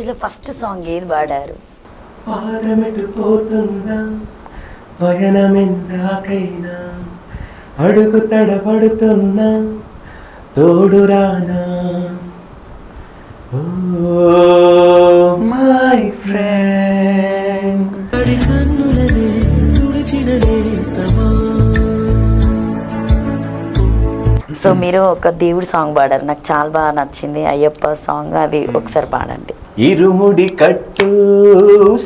స్టేజ్లో first song ఏది పాడారు? పాదమెటు పోతున్నా పయనమెందాకైనా అడుగు తడబడుతున్నా తోడురానా ఓ మై ఫ్రెండ్ అడి కన్నులనే తుడిచిన నేస్తమా. సో మీరు ఒక దేవుడి సాంగ్ పాడారు, నాకు చాలా బాగా నచ్చింది, అయ్యప్ప సాంగ్. అది ఒకసారి పాడండి. ఇరుముడి కట్టు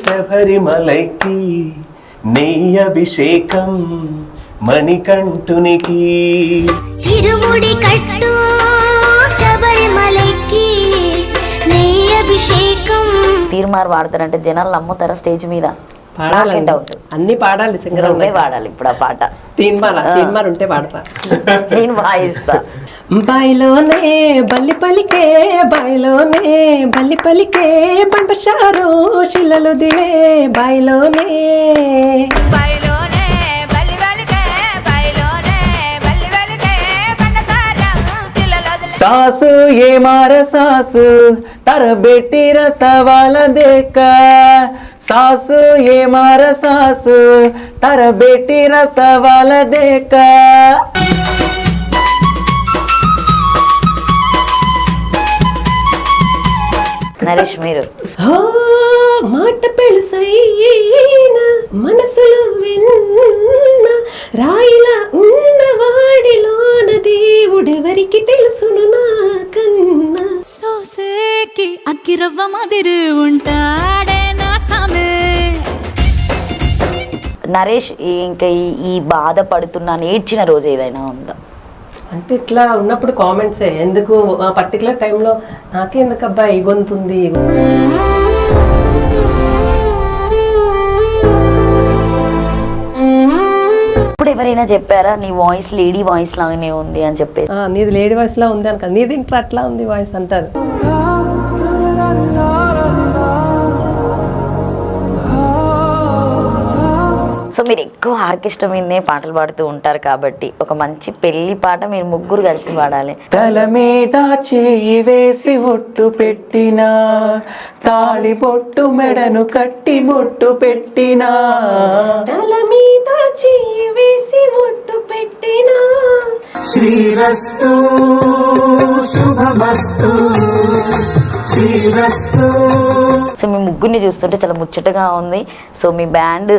శబరిమలైకి నెయ్యి అభిషేకం మణికంఠునికి. ఇరుముడి కట్టు శబరిమలైకి నెయ్యి అభిషేకం. తీర్మార్ వాడతారంటే జనాలు నమ్ముతారా స్టేజ్ మీద? డౌట్. అన్ని పాడాలి, సింగర్ పాడాలి ఇప్పుడు ఆ పాట. తీన్మార్ ఉంటే పాడతా. నేను వాయిస్తా. బాయిలోనే బల్లి పలికే, బాయిలోనే బల్లి పలికే, బండషారు శిలలు దివే బాయిలోనే. सासु ये मार सासु तर बेटी र सवाल देख. सासु ये मार सासु तर बेटी र सवाल देख. నరేష్ మీరు. ఓ మాట పెళుసైన మనసులో విన్న రాయిలా ఉన్నవాడిలోన దేవుడెవరికి తెలుసును నాకన్నా. సోసేకి అక్కిరవ్వ మాదిరి ఉంటాడే నా సామే. నరేష్ ఇంకా ఈ బాధపడుతున్నాను ఏడ్చిన రోజు ఏదైనా ఉందా? అంటే ఇట్లా ఉన్నప్పుడు కామెంట్సే, ఎందుకు ఆ పర్టికులర్ టైంలో నాకెందుకు అబ్బా ఈ గొంతుంది. ఇప్పుడు ఎవరైనా చెప్పారా నీ వాయిస్ లేడీ వాయిస్ లాగానే ఉంది అని చెప్పేసి? నీది లేడీ వాయిస్ లా ఉంది అనుక, నీది ఇంట్లో అట్లా ఉంది వాయిస్ అంటారు. సో మీరు ఎక్కువ ఆర్కెస్ట్రా మీదనే పాటలు పాడుతూ ఉంటారు కాబట్టి ఒక మంచి పెళ్లి పాట మీరు ముగ్గురు కలిసి పాడాలి. తల మీద చేయి వేసి ఒట్టు పెట్టినా, తాళి బొట్టు మెడను కట్టి బొట్టు పెట్టినా. తల మీద చేయి వేసి ఒట్టు పెట్టినా, శ్రీరస్తు శుభమస్తు శ్రీరస్తు. సో మీ ముగ్గురిని చూస్తుంటే చాలా ముచ్చటగా ఉంది. సో మీ బ్యాండ్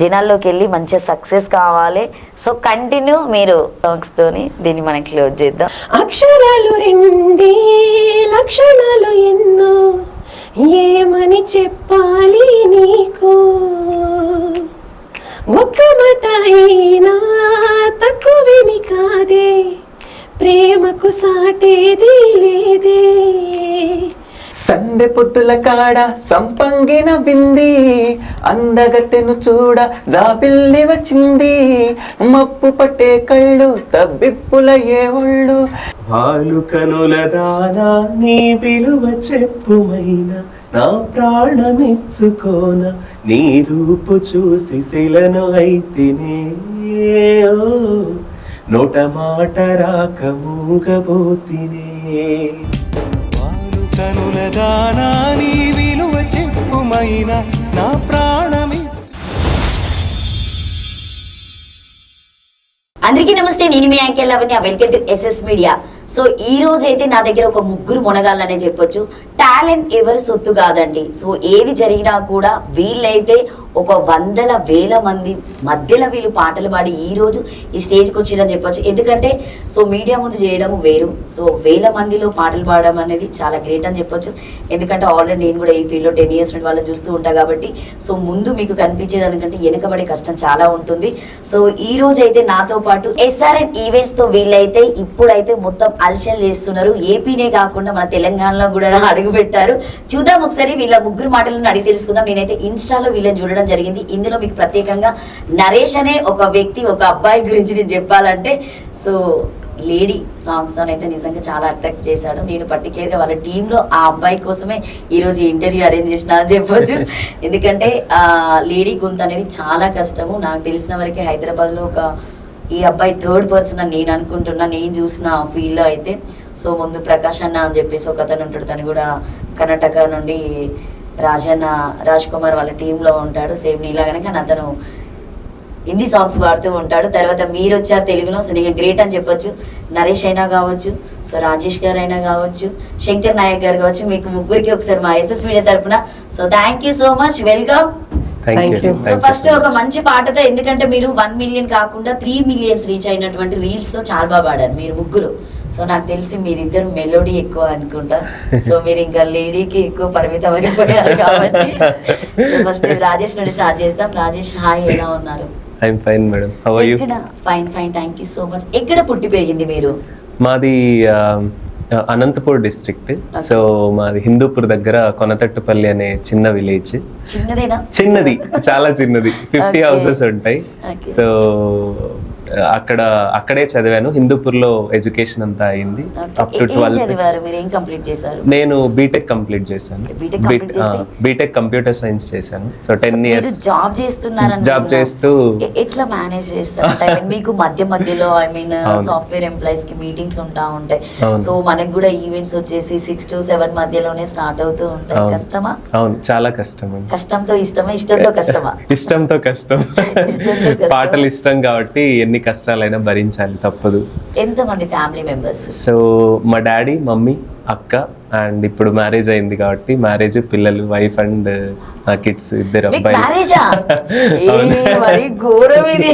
జనాల్లోకి వెళ్ళి మంచిగా సక్సెస్ కావాలి. సో కంటిన్యూ మీరు సాంగ్స్ తోని దీన్ని మనం క్లోజ్ చేద్దాం. అక్షరాలు రెండే లక్షణాలు ఎన్నో, ఏమని చెప్పాలి నీకు. ఒక్క మాట అయినా తక్కువేమి కాదే, ప్రేమకు సాటేది లేదే. సందె పొద్దుల కాడ సంపంగిన వింది, అందగతెను చూడ జాబిల్లి వచ్చింది. మప్పు పట్టే కళ్ళు తబ్బిప్పుల ఏ ఒళ్ళు, వాలు కనుల దానా నీ విలువ చెప్పుమైనా నా ప్రాణమిచ్చుకోన. నీ రూపు చూసి శిలను అయితేనే నోట మాట రాక మూగబోతినే. కనుల దానా నీ విలువ చెప్పుమైనా నా ప్రాణమి. అందరికీ నమస్తే, నేను మీ anchor Lavanya. Welcome to SS media. So ఈ రోజు అయితే నా దగ్గర ఒక ముగ్గురు మునగాళ్ళనే చెప్పొచ్చు. టాలెంట్ ఎవరు సొత్తు కాదండి. సో ఏది జరిగినా కూడా వీళ్ళైతే ఒక వందల వేల మంది మధ్యలో వీళ్ళు పాటలు పాడి ఈ రోజు ఈ స్టేజ్కి వచ్చిరని చెప్పొచ్చు. ఎందుకంటే సో మీడియా ముందు చేయడం వేరు, సో వేల మందిలో పాటలు పాడడం అనేది చాలా గ్రేట్ అని చెప్పొచ్చు. ఎందుకంటే ఆల్రెడీ నేను కూడా ఈ ఫీల్డ్లో 10 years నుండి వాళ్ళని చూస్తూ ఉంటాను కాబట్టి సో ముందు మీకు కనిపించేదానికంటే వెనుకబడే కష్టం చాలా ఉంటుంది. సో ఈ రోజు అయితే నాతో పాటు SRN ఈవెంట్స్ తో వీళ్ళైతే ఇప్పుడైతే మొత్తం అల్చల్ చేస్తున్నారు. ఏపీనే కాకుండా మన తెలంగాణలో కూడా అడుగు పెట్టారు. చూద్దాం ఒకసారి వీళ్ళ ముగ్గురు మాటలను అడిగి తెలుసుకుందాం. నేనైతే ఇన్స్టాలో వీళ్ళని చూడడం జరిగింది. ఇందులో మీకు ప్రత్యేకంగా నరేష్ అనే ఒక వ్యక్తి, ఒక అబ్బాయి గురించి నేను చెప్పాలంటే సో లేడీ సాంగ్స్ తోనైతే నిజంగా చాలా అట్రాక్ట్ చేశాడు. నేను పర్టికులర్గా వాళ్ళ టీంలో ఆ అబ్బాయి కోసమే ఈరోజు ఇంటర్వ్యూ అరేంజ్ చేసిన అని చెప్పొచ్చు. ఎందుకంటే లేడీ గొంతు అనేది చాలా కష్టము. నాకు తెలిసిన వరకే హైదరాబాద్లో ఈ అబ్బాయి 3rd person అని నేను అనుకుంటున్నా, నేను చూసిన ఫీల్డ్లో అయితే. సో ముందు ప్రకాష్ అన్న అని చెప్పేసి ఒక అతను ఉంటాడు, తను కూడా కర్ణాటక నుండి రాజ్ కుమార్ వాళ్ళ టీంలో ఉంటాడు, సేమ్ నీలాగానే. కానీ అతను హిందీ సాంగ్స్ పాడుతూ ఉంటాడు. తర్వాత మీరు వచ్చారు తెలుగులో, సో నేను గ్రేట్ అని చెప్పొచ్చు. నరేష్ అయినా కావచ్చు, సో రాజేష్ గారు అయినా కావచ్చు, శంకర్ నాయక్ గారు కావచ్చు, మీకు ముగ్గురికి ఒకసారి మా ఎస్ఎస్ మీడియా తరపున so thank you so much, welcome. Thank you. So first ఒక మంచి పాటతో, ఎందుకంటే మీరు 1 million కాకుండా 3 millions రీచ్ అయినటువంటి రీల్స్ లో చాలా బాగా పాడారు మీరు ముగ్గురు. సో నాకు తెలిసి మీరిద్దరు మెలోడీ ఎక్కువ అనుకుంటా, సో మీరు ఇంకా లేడీకి ఎక్కువ పరిమితం అయిపోయారు కాబట్టి. సో ఫస్ట్ రాజేష్ నుండి స్టార్ట్ చేద్దాం. రాజేష్, హాయ్, ఎలా ఉన్నారు? I'm fine madam, how are you? Fine, thank you so much. ఎక్కడ పుట్టి పెరిగింది మీరు? మాది అనంతపూర్ డిస్ట్రిక్ట్. సో మాది హిందూపూర్ దగ్గర కొనతట్టుపల్లి అనే చిన్న విలేజ్. చిన్నదేనా? చిన్నది, చాలా చిన్నది, 50 houses ఉంటాయి. Okay. సో అక్కడే చదివాను. హిందూపూర్ లో ఎడ్యుకేషన్ అంతా అయింది అప్ టు 12th. చదివారు మీరు? ఏం కంప్లీట్ చేశారు? నేను బీటెక్ కంప్లీట్ చేశాను. బీటెక్ కంప్యూటర్ సైన్స్ చేశాను. సో 10 years జాబ్ చేస్తున్నారని. జాబ్ చేస్తూ ఎట్లా మేనేజ్ చేస్తారు? మీకు మధ్యలో ఐ మీన్ సాఫ్ట్వేర్ ఎంప్లాయీస్ కి మీటింగ్స్ ఉంటా ఉంటాయి. సో మనకి కూడా ఈవెంట్స్ వచ్చేసి 6 to 7 మధ్యలోనే స్టార్ట్ అవుతూ ఉంటాయి. కష్టమా? అవును, చాలా కష్టం. కష్టంతో ఇష్టమా, ఇష్టంతో కష్టమా? ఇష్టంతో కష్టం. పాటలు ఇష్టం కాబట్టి ఎన్ని కష్టాలైనా భరించాలి, తప్పదు. ఎంతమంది ఫ్యామిలీ మెంబర్స్? సో మా డాడీ, మమ్మీ, అక్క, అండ్ ఇప్పుడు మ్యారేజ్ అయింది కాబట్టి మ్యారేజ్, పిల్లలు, వైఫ్ అండ్ నా కిడ్స్, ఇద్దరు అబ్బాయి. మరి ఘోరం ఇది.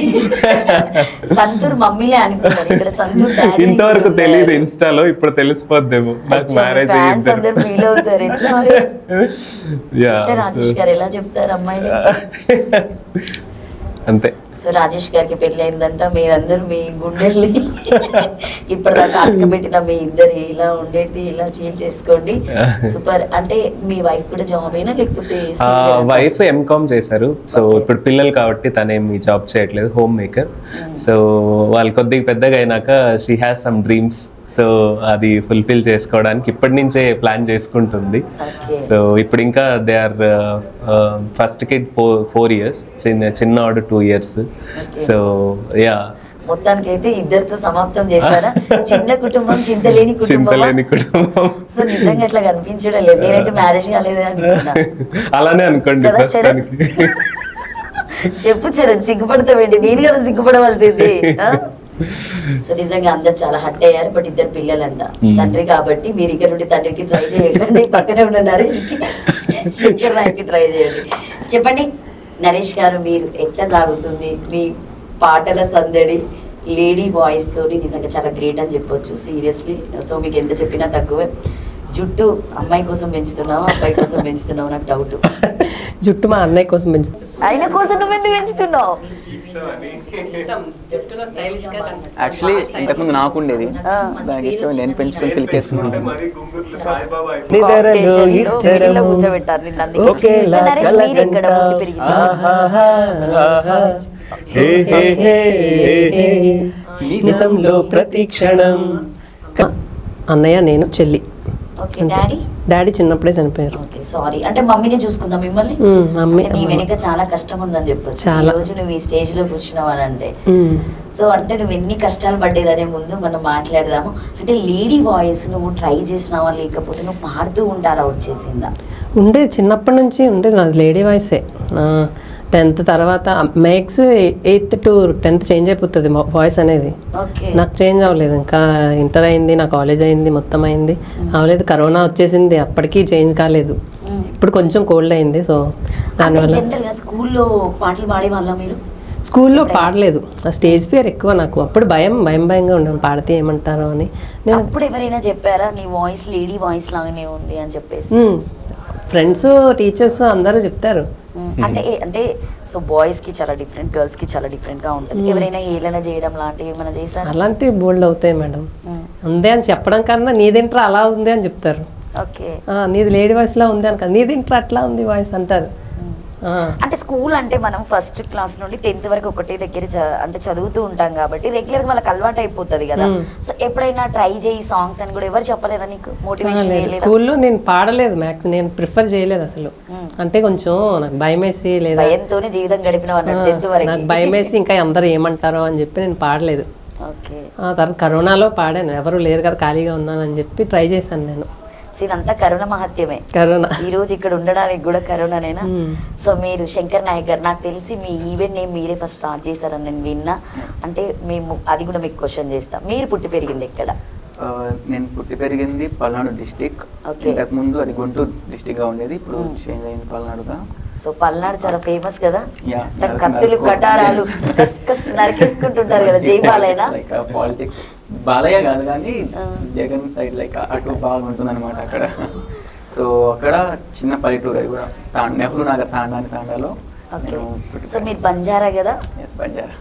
సంతూర్ మమ్మీలే అనుకున్నాను, ఇక్కడ సంతూర్ డాడీ ఇంతవరకు తెలియదు. ఇన్స్టాలో ఇప్పుడు తెలిసిపోద్దేమో నాకు మ్యారేజ్ అయ్యింది. అందరు ఫీల్ అవుతారు. ఎట్లా రాజేష్ గారు ఎలా చెప్తారు అమ్మాయిని? అంతే. సో రాజేష్ గారికి పెళ్లి అయిందంట, మీరందరూ మీ గుండెల్ని ఇప్పటిదాకా అతకబెట్టిన మీ ఇద్దరు ఇలా ఉండేది ఇలా చేంజ్ చేసుకోండి. సూపర్. అంటే మీ వైఫ్ కూడా జాబ్ అయినా లేకపోతే? వైఫ్ ఎంకామ్ చేశారు. సో ఇప్పుడు పిల్లలు కాబట్టి తనేమి జాబ్ చేయట్లేదు, హోమ్ మేకర్. సో వాళ్ళు కొద్దిగా పెద్దగా అయినాక she has some dreams. So అది ఫుల్ఫిల్ చేసుకోవడానికి ఇప్పటి నుంచే ప్లాన్ చేసుకుంటుంది. సో ఇప్పుడు ఇంకా they are first kid 4 years, చిన్నవాడు 2 years. సో యా, మొత్తానికి అయితే ఇద్దరితో సమాప్తం చేశారా? చిన్న కుటుంబం, చింతలేని కుటుంబం. సో నిజంగా అట్లా కనిపించడం లేదు. నేనైతే మ్యారేజ్ కాలేదు అనుకున్నా. అలానే అనుకోండి. చెప్పు చరణ్, సిగ్గుపడతావేంటి? నేను కదా సిగ్గుపడవలసింది. సో నిజంగా అందరు చాలా హట్ అయ్యారు. బట్ ఇద్దరు పిల్లలంట, తండ్రి కాబట్టి మీరు ఇక్కడ నుండి తండ్రికి ట్రై చేయకండి, పక్కనే ఉన్న నరేష్ కి, శంకర్ నాయక్ కి ట్రై చేయండి. చెప్పండి నరేష్ గారు, మీరు ఎట్లా సాగుతుంది మీ పాటల సందడి? లేడీ వాయిస్ తోటి నిజంగా చాలా గ్రేట్ అని చెప్పొచ్చు, సీరియస్లీ. సో మీకు ఎంత చెప్పినా తక్కువే. జుట్టు అమ్మాయి కోసం పెంచుతున్నావా, అబ్బాయి కోసం పెంచుతున్నావు? నాకు డౌట్. జుట్టు మా అన్నయ్య కోసం పెంచుతాను. ఆయన కోసం నువ్వు ఎందుకు పెంచుతున్నావు? యాక్చువల్లీ ఇంతకుముందు నాకు ఉండేది, దానికి ఇష్టం, నేను పెంచుకొని పిలికేసుకున్నాను. కూర్చోబెట్టారు నిన్ను అందుకే. సో నరేష్, మీరు ఎక్కడ పుట్టి పెరిగింది? నిజంలో ప్రతి క్షణం. అన్నయ్య, నేను, చెల్లి. ఓకే. డాడీ? డాడీ చిన్నప్పుడే చనిపోయారు. Okay, sorry. అంటే మమ్మీని చూసుకుందాం మిమ్మల్ని. మమ్మీ నీ వెనక చాలా కష్టం ఉందని చెప్పొచ్చు. చాలా. ఈ రోజు నువ్వు ఈ స్టేజ్ లో కూర్చున్నావు అని అంటే, సో అంటే నువ్వు ఎన్ని కష్టాలు పడ్డేదనే ముందు మనం మాట్లాడదాము. అంటే లేడీ వాయిస్ నువ్వు ట్రై చేసినావా, లేకపోతే నువ్వు పాడుతూ ఉంటారా, వచ్చేసిందా? ఉండేది, చిన్నప్పటి నుంచి ఉండేది నాది లేడీ వాయిసే. 10th తర్వాత max 8th to 10th change అయిపోతుంది వాయిస్ అనేది. నాకు చేంజ్ అవ్వలేదు. ఇంకా ఇంటర్ అయింది, నా కాలేజ్ అయింది, మొత్తం అయింది, అవ్వలేదు. కరోనా వచ్చేసింది, అప్పటికీ చేంజ్ కాలేదు. ఇప్పుడు కొంచెం కోల్డ్ అయింది. సో దానివల్ల స్కూల్లో పాటలు పాడే వాళ్ళ మీరు? స్కూల్లో పాడలేదు. ఆ స్టేజ్ ఫియర్ ఎక్కువ నాకు. అప్పుడు భయంగా ఉండేది, పాడితే ఏమంటారో అని. నేను అప్పుడు ఎవరైనా చెప్పారా నీ వాయిస్ లేడీ వాయిస్ లాగానే ఉంది అని చెప్పేసి? ఫ్రెండ్స్, టీచర్స్ అందరూ చెప్తారు. అంటే సో బాయ్స్ కి చాలా డిఫరెంట్, గర్ల్స్ కి చాలా డిఫరెంట్ గా ఉంటుంది. ఎవరైనా హేళన చేయడం లాంటివి ఏమైనా చేశారు? అలాంటివి బోల్డ్ అవుతాయి మేడం. ఉంది అని చెప్పడం కన్నా నీదింట్రా అలా ఉంది అని చెప్తారు. ఓకే, నీది లేడీ వాయిస్ లా ఉంది అని, నీదింట్రా అట్లా ఉంది వాయిస్ అంటారు. అంటే స్కూల్ అంటే మనం ఫస్ట్ క్లాస్ నుండి 10th వరకు ఒకటే దగ్గర అంటే చదువుతూ ఉంటాం కాబట్టి రెగ్యులర్ గా వాళ్ళకి అలవాటు అయిపోతుంది కదా. సో ఎప్పుడైనా ట్రై చేయి సాంగ్స్ అని కూడా ఎవరు చెప్పలేదా నీకు? మోటివేషన్ స్కూల్లో నేను పాడలేదు, మ్యాక్స్ నేను ప్రిఫర్ చేయలేదు అసలు. అంటే కొంచెం నాకు భయం వేసి, లేదా భయంతోనే జీవితం గడిపినావు అన్నట్టు 10th వరకు. నాకు భయం వేసి ఇంకా అందరూ ఏమంటారో అని చెప్పి నేను పాడలేదు. ఓకే. తర్వాత కరోనాలో పాడాను, ఎవరు లేరు కదా ఖాళీగా ఉన్నానని చెప్పి ట్రై చేశాను నేను. సో ఇదంతా కరుణ మహత్యమే. కరోనా ఈ రోజు ఇక్కడ ఉండడానికి కూడా కరోనానేనా? సో మీరు శంకర్ నాయక్ గారు, నాకు తెలిసి మీ ఈవెంట్ నేమ్ మీరే ఫస్ట్ స్టార్ట్ చేశారని నేను విన్నా. అంటే మేము అది కూడా మీకు క్వశ్చన్ చేస్తాం. మీరు పుట్టి పెరిగింది ఎక్కడ? నేను పుట్టి పెరిగింది పల్నాడు డిస్టిక్. Okay. ఇంతకు ముందు అది గుంటూరు డిస్టిక్ గా ఉండేది, ఇప్పుడు చేంజ్ అయింది పల్నాడుగా. సో పల్నాడు చాలా ఫేమస్ కదా, Yeah, కత్తులు నరకం. కటారాలు కస్ కస్ నరికేసుకుంటుంటారు కదా, జైబాలైనా. లైక్ పాలిటిక్స్ బాలయ్య కాదు కానీ జగన్ సైడ్ లైక్ అటు బాగుంటుంది అనమాట అక్కడ. సో అక్కడ చిన్న పల్లెటూరు, అది కూడా నెహ్రూ నగర్ తాండాలో. ఓకే. సో మీరు బంజారా కదా? ఎస్, బంజారా.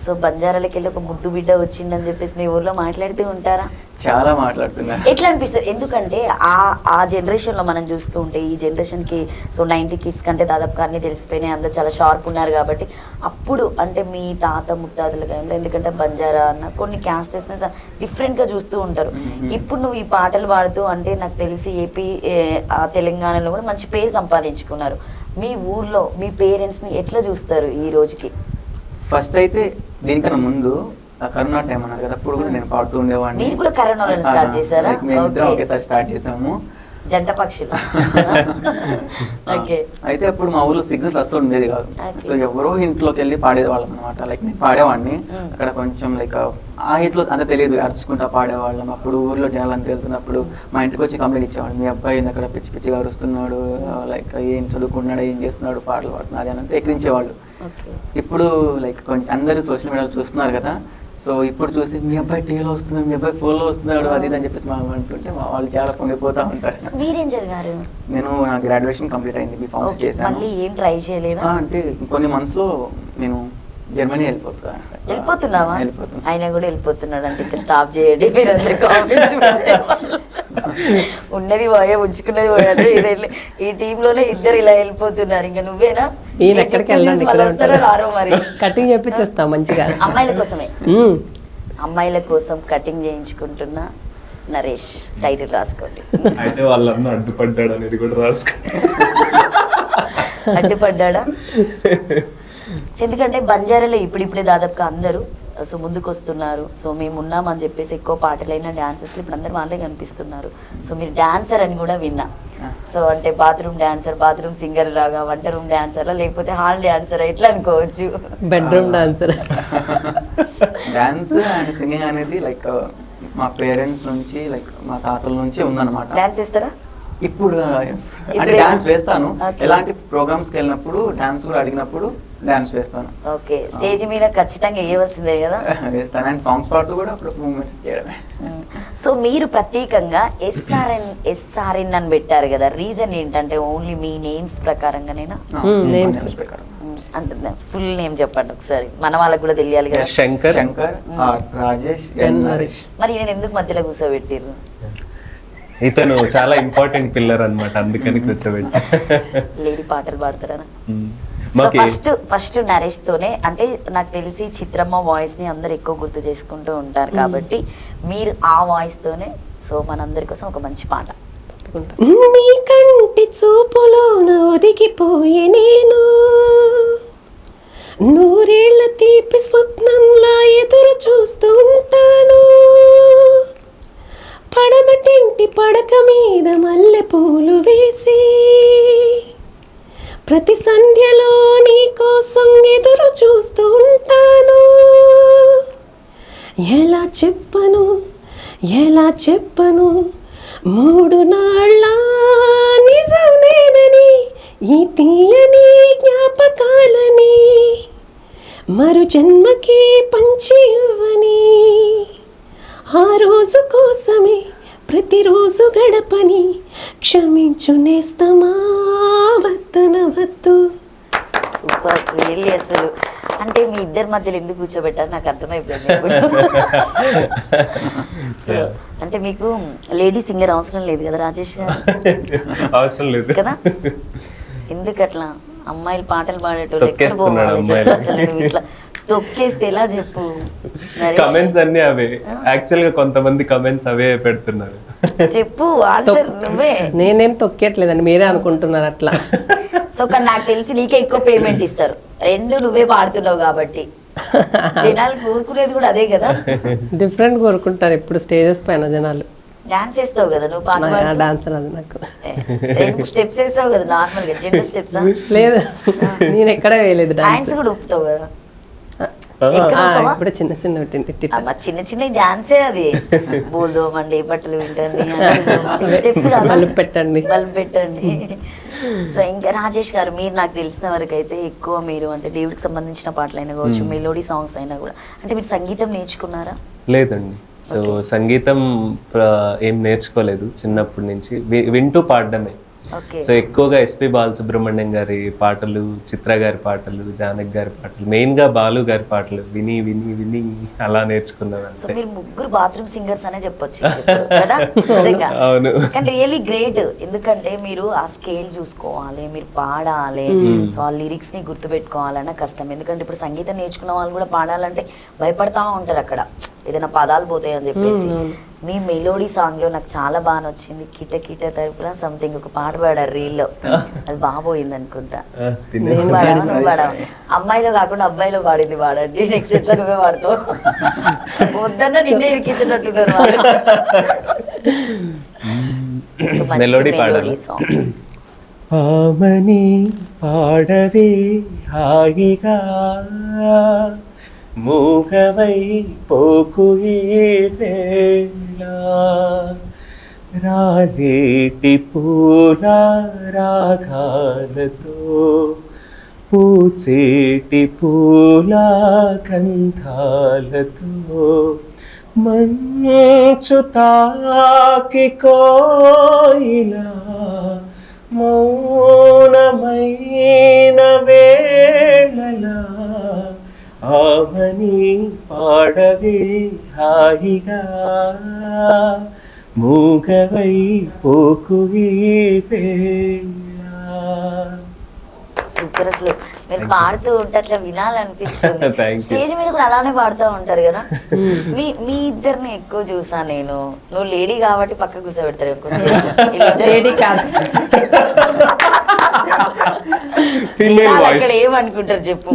సో బంజారాలకి వెళ్ళి ఒక ముద్దు బిడ్డ వచ్చిందని చెప్పేసి మీ ఊర్లో మాట్లాడుతూ ఉంటారా? చాలా మాట్లాడుతున్నారు. ఎట్లా అనిపిస్తుంది? ఎందుకంటే ఆ జనరేషన్లో మనం చూస్తూ ఉంటే ఈ జనరేషన్కి సో 90 కిడ్స్ కంటే దాదాపుగా అన్నీ తెలిసిపోయినాయి, అందరూ చాలా షార్ప్ ఉన్నారు. కాబట్టి అప్పుడు అంటే మీ తాత ముత్తాతల టైంలో, ఎందుకంటే బంజారా అన్న కొన్ని క్యాస్టెస్ని డిఫరెంట్గా చూస్తూ ఉంటారు. ఇప్పుడు నువ్వు ఈ పాటలు పాడుతూ అంటే నాకు తెలిసి ఏపీ తెలంగాణలో కూడా మంచి పేరు సంపాదించుకున్నారు. మీ ఊర్లో మీ పేరెంట్స్ని ఎట్లా చూస్తారు ఈ రోజుకి? ఫస్ట్ అయితే దీనికన్నా ముందు కరోనా టైం అన్నారు కదా, అప్పుడు కూడా నేను పాడుతూ ఉండేవాడిని. మీరు కూడా కరోనాలో స్టార్ట్ చేశారా? మేమిద్దరం Okay. ఒకేసారి స్టార్ట్ చేసాము. జంట పక్షులు. ఓకే. అయితే అప్పుడు మా ఊర్లో సిగ్నల్స్ అస్సలు ఉండేది కాదు. Okay. సో ఎవరో ఇంట్లోకి వెళ్ళి పాడేవాళ్ళం అనమాట. లైక్ నేను పాడేవాడిని అక్కడ కొంచెం లైక్ ఆ ఇంట్లో అంత తెలియదు, అరుచుకుంటా పాడేవాళ్ళం. అప్పుడు ఊర్లో జనాలు అంతా వెళ్తున్నప్పుడు మా ఇంటికి వచ్చి కంప్లైంట్ ఇచ్చేవాళ్ళు, మీ అబ్బాయి అక్కడ పిచ్చి పిచ్చిగా అరుస్తున్నాడు, లైక్ ఏం చదువుకున్నాడు, ఏం చేస్తున్నాడు, పాటలు పాడుతున్నాడు అని అంటే ఎక్కిరించేవాళ్ళు. ఇప్పుడు లైక్ కొంచెం అందరూ సోషల్ మీడియాలో చూస్తున్నారు కదా, సో ఇప్పుడు చూసి మీ అబ్బాయి టీవీలో వస్తున్నాడు, మీ అబ్బాయి ఫోన్లో వస్తున్నాడు, అది ఇది అని చెప్పేసి మా అంటుంటే మా వాళ్ళు చాలా పొంగిపోతూ ఉంటారు. మీరేం చదివారు? నేను నా గ్రాడ్యుయేషన్ కంప్లీట్ అయింది, బీఫార్మసీ చేశాను. మళ్ళీ ఏం ట్రై చేయలేదా? అంటే కొన్ని మంత్స్ లో నేను జర్మనీ వెళ్ళిపోతున్నావా? వెళ్ళిపోతున్నా. ఆయన కూడా వెళ్ళిపోతున్నాడు అంటే ఇంకా స్టాప్ చేయండి మీరందరూ కామెంట్స్ పెట్టే వాళ్ళు. ఉన్నది పోయే ఉంచుకున్నది పోయాడు. ఈ టీంలోనే ఇద్దరు ఇలా వెళ్ళిపోతున్నారు, ఇంకా నువ్వేనా? ఈయన ఎక్కడికి వెళ్ళండి, ఇక్కడ వస్తారో రారో మరి. కటింగ్ చేపించేస్తాం మంచిగా. అమ్మాయిల కోసమే, మ్మ్. అమ్మాయిల కోసం కటింగ్ చేయించుకుంటున్న నరేష్ టైటిల్ రాసుకోండి. అయితే వాళ్ళందరూ అడ్డుపడ్డాడు అనేది కూడా రాసుకో. అడ్డుపడ్డా? ఎందుకంటే బంజారాలో ఇప్పుడిప్పుడే దాదాపుగా అందరూ సో ముందుకు వస్తున్నారు. సో మేము ఉన్నామని చెప్పేసి ఎక్కువ పాటలైనా డాన్సర్స్ ఇప్పుడు అందరు వాళ్ళే కనిపిస్తున్నారు. సో మీరు డాన్సర్ అని కూడా విన్నా. సో అంటే బాత్రూమ్ డాన్సర్, బాత్రూమ్ సింగర్ లాగా, వంట రూమ్ డాన్సరా, లేకపోతే హాల్ డాన్సరా, ఎట్లా అనుకోవచ్చు? Bedroom dancer. Dance and singing అనేది లైక్ మా పేరెంట్స్ నుంచి లైక్ మా తాతల నుంచి ఉందన్నమాట. డాన్స్ చేస్తారా? ఇప్పుడు అంటే డాన్స్ వేస్తాను. ఎలాంటి ప్రోగ్రామ్స్ కి వెళ్ళినప్పుడు డాన్స్ కూడా అడిగినప్పుడు డాన్స్ వేస్తాను. ఓకే. స్టేజ్ మీద ఖచ్చితంగా వేయవలసిందే కదా? వేస్తాను. అండ్ సాంగ్స్ పాడుతూ కూడా అప్పుడు మూమెంట్స్ చేయడమే. సో మీరు ప్రత్యేకంగా ఎస్ఆర్ఎన్ అని పెట్టారు కదా, రీజన్ ఏంటంటే ఓన్లీ మీ నేమ్స్ ప్రకారంగానేనా? నేమ్స్ ప్రకారం. అంటే ఫుల్ నేమ్ చెప్పండి ఒకసారి, మన వాళ్ళకి కూడా తెలియాలి కదా. శంకర్ రాజేష్ ఎన్ నరేష్. మరి నేను ఎందుకు మధ్యలో కూర్చోబెట్టిర్రు? ఇతను చాలా ఇంపార్టెంట్ పిల్లర్ అన్నమాట, అందుకని కూర్చోబెట్టి. లేడీ పాటలు పాడతారా? సో మాకి ఫస్ట్ నరేష్ తోనే అంటే నాకు తెలిసి చిత్రమ్మ వాయిస్ ని అందరు ఎక్కువ గుర్తు చేసుకుంటూ ఉంటారు కాబట్టి మీరు ఆ వాయిస్ తోనే సో మనందరి కోసం ఒక మంచి పాట. నీ కంటి చూపులోన ఒదిగిపోయే నేను, నూరేళ్ల తీపి స్వప్నంలా ఎదురు చూస్తూ ఉంటాను. పడమటింటి పడక మీద మల్లె పూలు వేసి ప్రతి సంధ్యలో నీ కోసం ఎదురు చూస్తూ ఉంటాను. ఎలా చెప్పను 3 నాళ్ళ నిజమేనని ఈ తీయని జ్ఞాపకాలని మరు జన్మకి పంచి ఇవ్వని, ఆ రోజు కోసమే ప్రతిరోజు గడపని క్షమించు నేస్తమా వద్దనవద్దు. సూపర్. రియల్లీ అసలు అంటే మీ ఇద్దరి మధ్యలో ఎందుకు కూర్చోబెట్టారు నాకు అర్థమైపోయింది ఇప్పుడు. సో అంటే మీకు లేడీ సింగర్ అవసరం లేదు కదా రాజేష్ గారు? అవసరం లేదు కదా, ఎందుకు అట్లా? అమ్మాయిలు పాటలు పాడేటోళ్ళు ఎక్కడ తొక్కేస్తున్నాడు పోవాలి అమ్మాయిలు. చెప్పు అసలు, నువ్వు ఇట్లా తొక్కేస్తే ఎలా చెప్పు? కమెంట్స్ అన్ని అవే, యాక్చువల్ గా కొంతమంది కమెంట్స్ అవే పెడుతున్నారు. చెప్పు ఆన్సర్ నువ్వే. నేనేం తొక్కేయట్లేదండి, మీరే అనుకుంటున్నారు అట్లా. సో కానీ నాకు తెలిసి నీకే ఎక్కువ పేమెంట్ ఇస్తారు, 2 నువ్వే పాడుతున్నావు కాబట్టి. జనాలు కోరుకునేది కూడా అదే కదా. డిఫరెంట్ కోరుకుంటారు ఎప్పుడు స్టేజెస్ పైన జనాలు. డాన్స్ వేస్తావు కదా నువ్వు పాట డాన్స్ అది నాకు స్టెప్స్ వేస్తావు కదా నార్మల్ గా చిన్న స్టెప్స్ లేదు నేను ఎక్కడ వేయలేదు డాన్స్ హ్యాండ్స్ కూడా ఊపుతావు కదా ఇప్పుడు చిన్న చిన్న అమ్మ చిన్న చిన్న డాన్సే అది బోల్దోమండి బట్టలు వింటండి స్టెప్స్ బల్బ్ పెట్టండి బల్బ్ పెట్టండి. సో ఇంకా రాజేష్ గారు మీరు నాకు తెలిసిన వరకు అయితే ఎక్కువ మీరు అంటే దేవుడికి సంబంధించిన పాటలైనా కావచ్చు మెలోడీ సాంగ్స్ అయినా కూడా అంటే మీరు సంగీతం నేర్చుకున్నారా? లేదండి. సో సంగీతం ఏం నేర్చుకోలేదు చిన్నప్పటి నుంచి, వింటూ పాడడమే. ఓకే. సో ఎక్కువగా ఎస్పి బాలసుబ్రహ్మణ్యం గారి పాటలు, చిత్ర గారి పాటలు, జానక్ గారి పాటలు, మెయిన్ గా బాలు గారి పాటలు విని విని విని అలా నేర్చుకున్నాను సో అంతే. మీరు ముగ్గురు బాత్రూమ్ సింగర్స్ అనే చెప్పొచ్చు కదా నిజంగా. అవును. కానీ రియల్లీ గ్రేట్, ఎందుకంటే మీరు ఆ స్కేల్ చూసుకోవాలి, మీరు పాడాలి, సో ఆ లిరిక్స్ ని గుర్తుపెట్టుకోవాలన్న కష్టం. ఎందుకంటే ఇప్పుడు సంగీతం నేర్చుకున్న వాళ్ళు కూడా పాడాలంటే భయపడతా ఉంటారు అక్కడ ఏదైనా పదాలు పోతాయి అని చెప్పేసి. మీ మెలోడీ సాంగ్ లో నాకు చాలా బాగా నచ్చింది, కిట కిట తరపున సంథింగ్ ఒక పాట పాడారు రీల్లో, అది బాగా పోయింది అనుకుంటా. నువ్వు పాడావా? నువ్వు పాడావా? అమ్మాయిలో కాకుండా అబ్బాయిలో పాడింది పాడండి, నెక్స్ట్ ఎట్లా నువ్వే పాడతావు. వద్దన్న నిన్నే ఇరికించేటట్టున్నారు మెలోడీ పాడాలి. సాంగ్ ఆమని పాడవే హాయిగా, మూగవై పోకు ఈ వేళ, రాలేటి పూల రాగాలతో, పూచేటి పూల గంధాలతో, మంచు తాకి కోయిలా మౌనమైన వేళలా, ఆమని పాడవే హాయిగా, మూగవై పోకు ఈ వేళ. సూపర్. అసలు మీరు పాడుతూ ఉంటే అట్లా వినాలనిపిస్తుంది. Thank you. స్టేజ్ మీద కూడా అలానే పాడుతూ ఉంటారు కదా. మీ ఇద్దరిని ఎక్కువ చూసా నేను. నువ్వు లేడీ కాబట్టి పక్క కూర్చోబెడతారు ఎక్కువ. లేడీ కాదు, అక్కడ ఏమనుకుంటారు చెప్పు.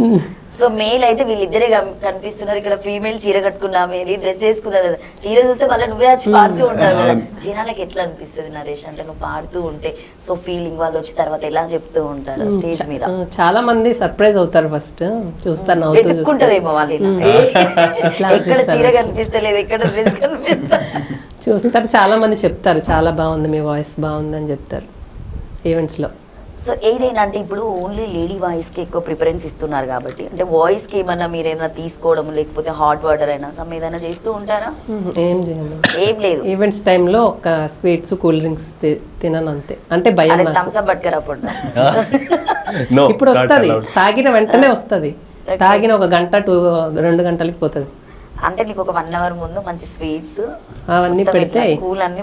సో మేల్ అయితే వీళ్ళిద్దరే కనిపిస్తున్నారు, ఇక్కడ ఫీమేల్ చీర కట్టుకున్నామే, డ్రెస్ వేసుకున్నా కదా, తీర చూస్తే మళ్ళీ నువ్వే వచ్చి పాడుతూ ఉంటావు కదా. జనాలకి ఎట్లా అనిపిస్తుంది నరేష్ అంటే నువ్వు పాడుతూ ఉంటే? సో ఫీలింగ్ వాళ్ళు వచ్చి తర్వాత ఎలా చెప్తూ ఉంటారు స్టేజ్ మీద? చాలా మంది సర్ప్రైజ్ అవుతారు, ఫస్ట్ చూస్తారు, వెతుక్కుంటారేమో వాళ్ళు ఇలా. ఎక్కడ చీర కనిపిస్తలేదు, ఎక్కడ డ్రెస్ కనిపిస్తా చూస్తారు. చాలా మంది చెప్తారు చాలా బాగుంది, మీ వాయిస్ బాగుంది అని చెప్తారు ఈవెంట్స్ లో. సో ఏదైనా అంటే ఇప్పుడు ఓన్లీ లేడీ వాయిస్ కి ఎక్కువ ప్రిఫరెన్స్ ఇస్తున్నారు కాబట్టి, అంటే వాయిస్ కి ఏమన్నా మీరు ఏమైనా తీసుకోవడం లేకపోతే హాట్ వాటర్ అయినా సమ్ ఏదైనా చేస్తూ ఉంటారా? ఏం చేయను, ఏం లేదు. ఈవెంట్స్ టైంలో ఒక స్వీట్స్ కూల్ డ్రింక్స్ తినను అంతే. అంటే భయం నాకు. థమ్స్ అప్ పట్టుకరా అప్పుడు. No, ఇప్పుడు not వస్తుంది, allowed. తాగిన వెంటనే వస్తుంది, తాగిన ఒక గంట 2 గంటలకి పోతుంది. అంటే నీకు ఒక 1 hour ముందు మంచి స్వీట్స్ అవన్నీ పెడితే కూల్ అన్ని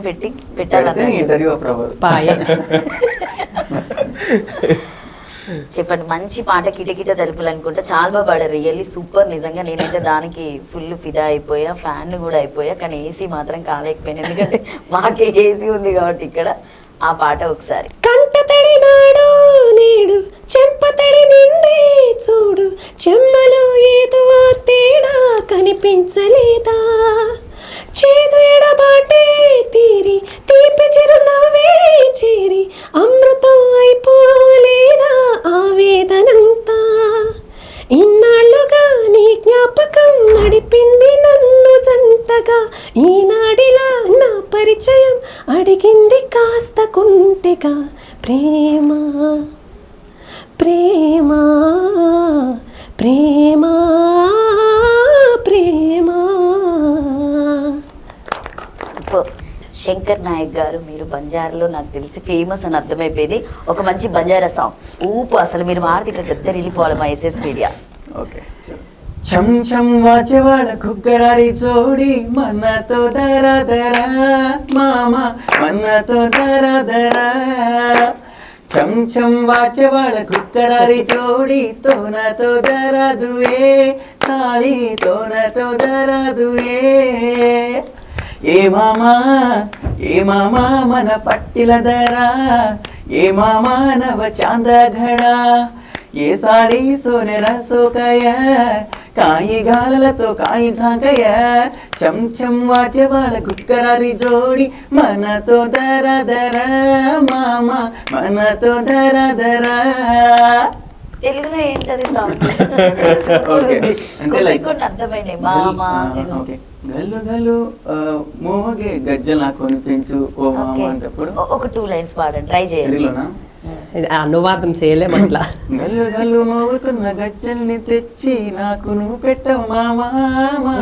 పెట్టాలి. ఇంటర్వ్యూ అప్పుడు అవ్వదు. పాయ. చెప్పండి. మంచి పాట కిటకిట తలుపులు అనుకుంటా, చాలా బాగా పాడారు, రియల్లీ సూపర్. నిజంగా నేనైతే దానికి ఫుల్ ఫిదా అయిపోయా, ఫ్యాన్ కూడా అయిపోయా. కానీ ఏసీ మాత్రం కాలేకపోయాను, ఎందుకంటే మాకే ఏసీ ఉంది కాబట్టి ఇక్కడ. ఆ పాట ఒకసారి. కంట తడినాడు నేడు చెంపతడి నిండే చూడు, చెమ్మలో ఏదో తేడా కనిపించలేదా, చేదు ఎడబాటే తీరి తీపి చిరునవ్వే చేరి, అమృతం అయిపోలేదా ఆవేదనంతా, ఇన్నాళ్ళుగా నీ జ్ఞాపకం నడిపింది నన్ను జంటగా, ఈనాడిలా నా పరిచయం అడిగింది కాస్త కుంటెగా, ప్రేమ ప్రేమ ప్రేమ ప్రేమ. సూపర్. శంకర్ నాయక్ గారు, మీరు బంజారాలో నాకు తెలిసి ఫేమస్ అని అర్థమైపోయింది. ఒక మంచి బంజారా సాంగ్ ఊపు, అసలు మీరు మాడితే ఇట్లా దగ్గర వెళ్ళిపోవాలి మా ఎస్ఎస్ మీడియా. ఓకే. చం చం వాచే వాళ్ళ కుక్కరారి జోడి, మనతో దరా దరా మామ, మనతో దరా దరా, చం చం వాచే వాళ్ళ కుక్కరారి జోడి, తోనతో దరా దువే సాళి, తోనతో దరా దువే, ఏ మామా మన పట్టిల దరా, ఏ మామా నవ చాంద ఘడా, ये साड़ी सोनेरा सोकाया, కాయిగాలతో కాయించాకయ్య చెంచం వాచే వాళ్ళ కుక్కరారి జోడి మనతో దర దర మామ మనతో దర దర. తెలుగులో ఏంటది సాంగ్? Okay. అంటే like- కొన్ని అర్థమైనాయి మామ ఏదో. ఓకే గల్లు గల్లు మోగే గజ్జలా కొనిపించు ఓ మామ Okay. అంటప్పుడు ఒక 2 లైన్స్ పాడండి, ట్రై చేయండి. తెలుగులోనా? ఇది అనువాదం చేయలేము అట్లా. గల్లు గల్లు మోగుతున్న గజ్జల్ని తెచ్చి నాకు నువ్వు పెట్టవు మామా.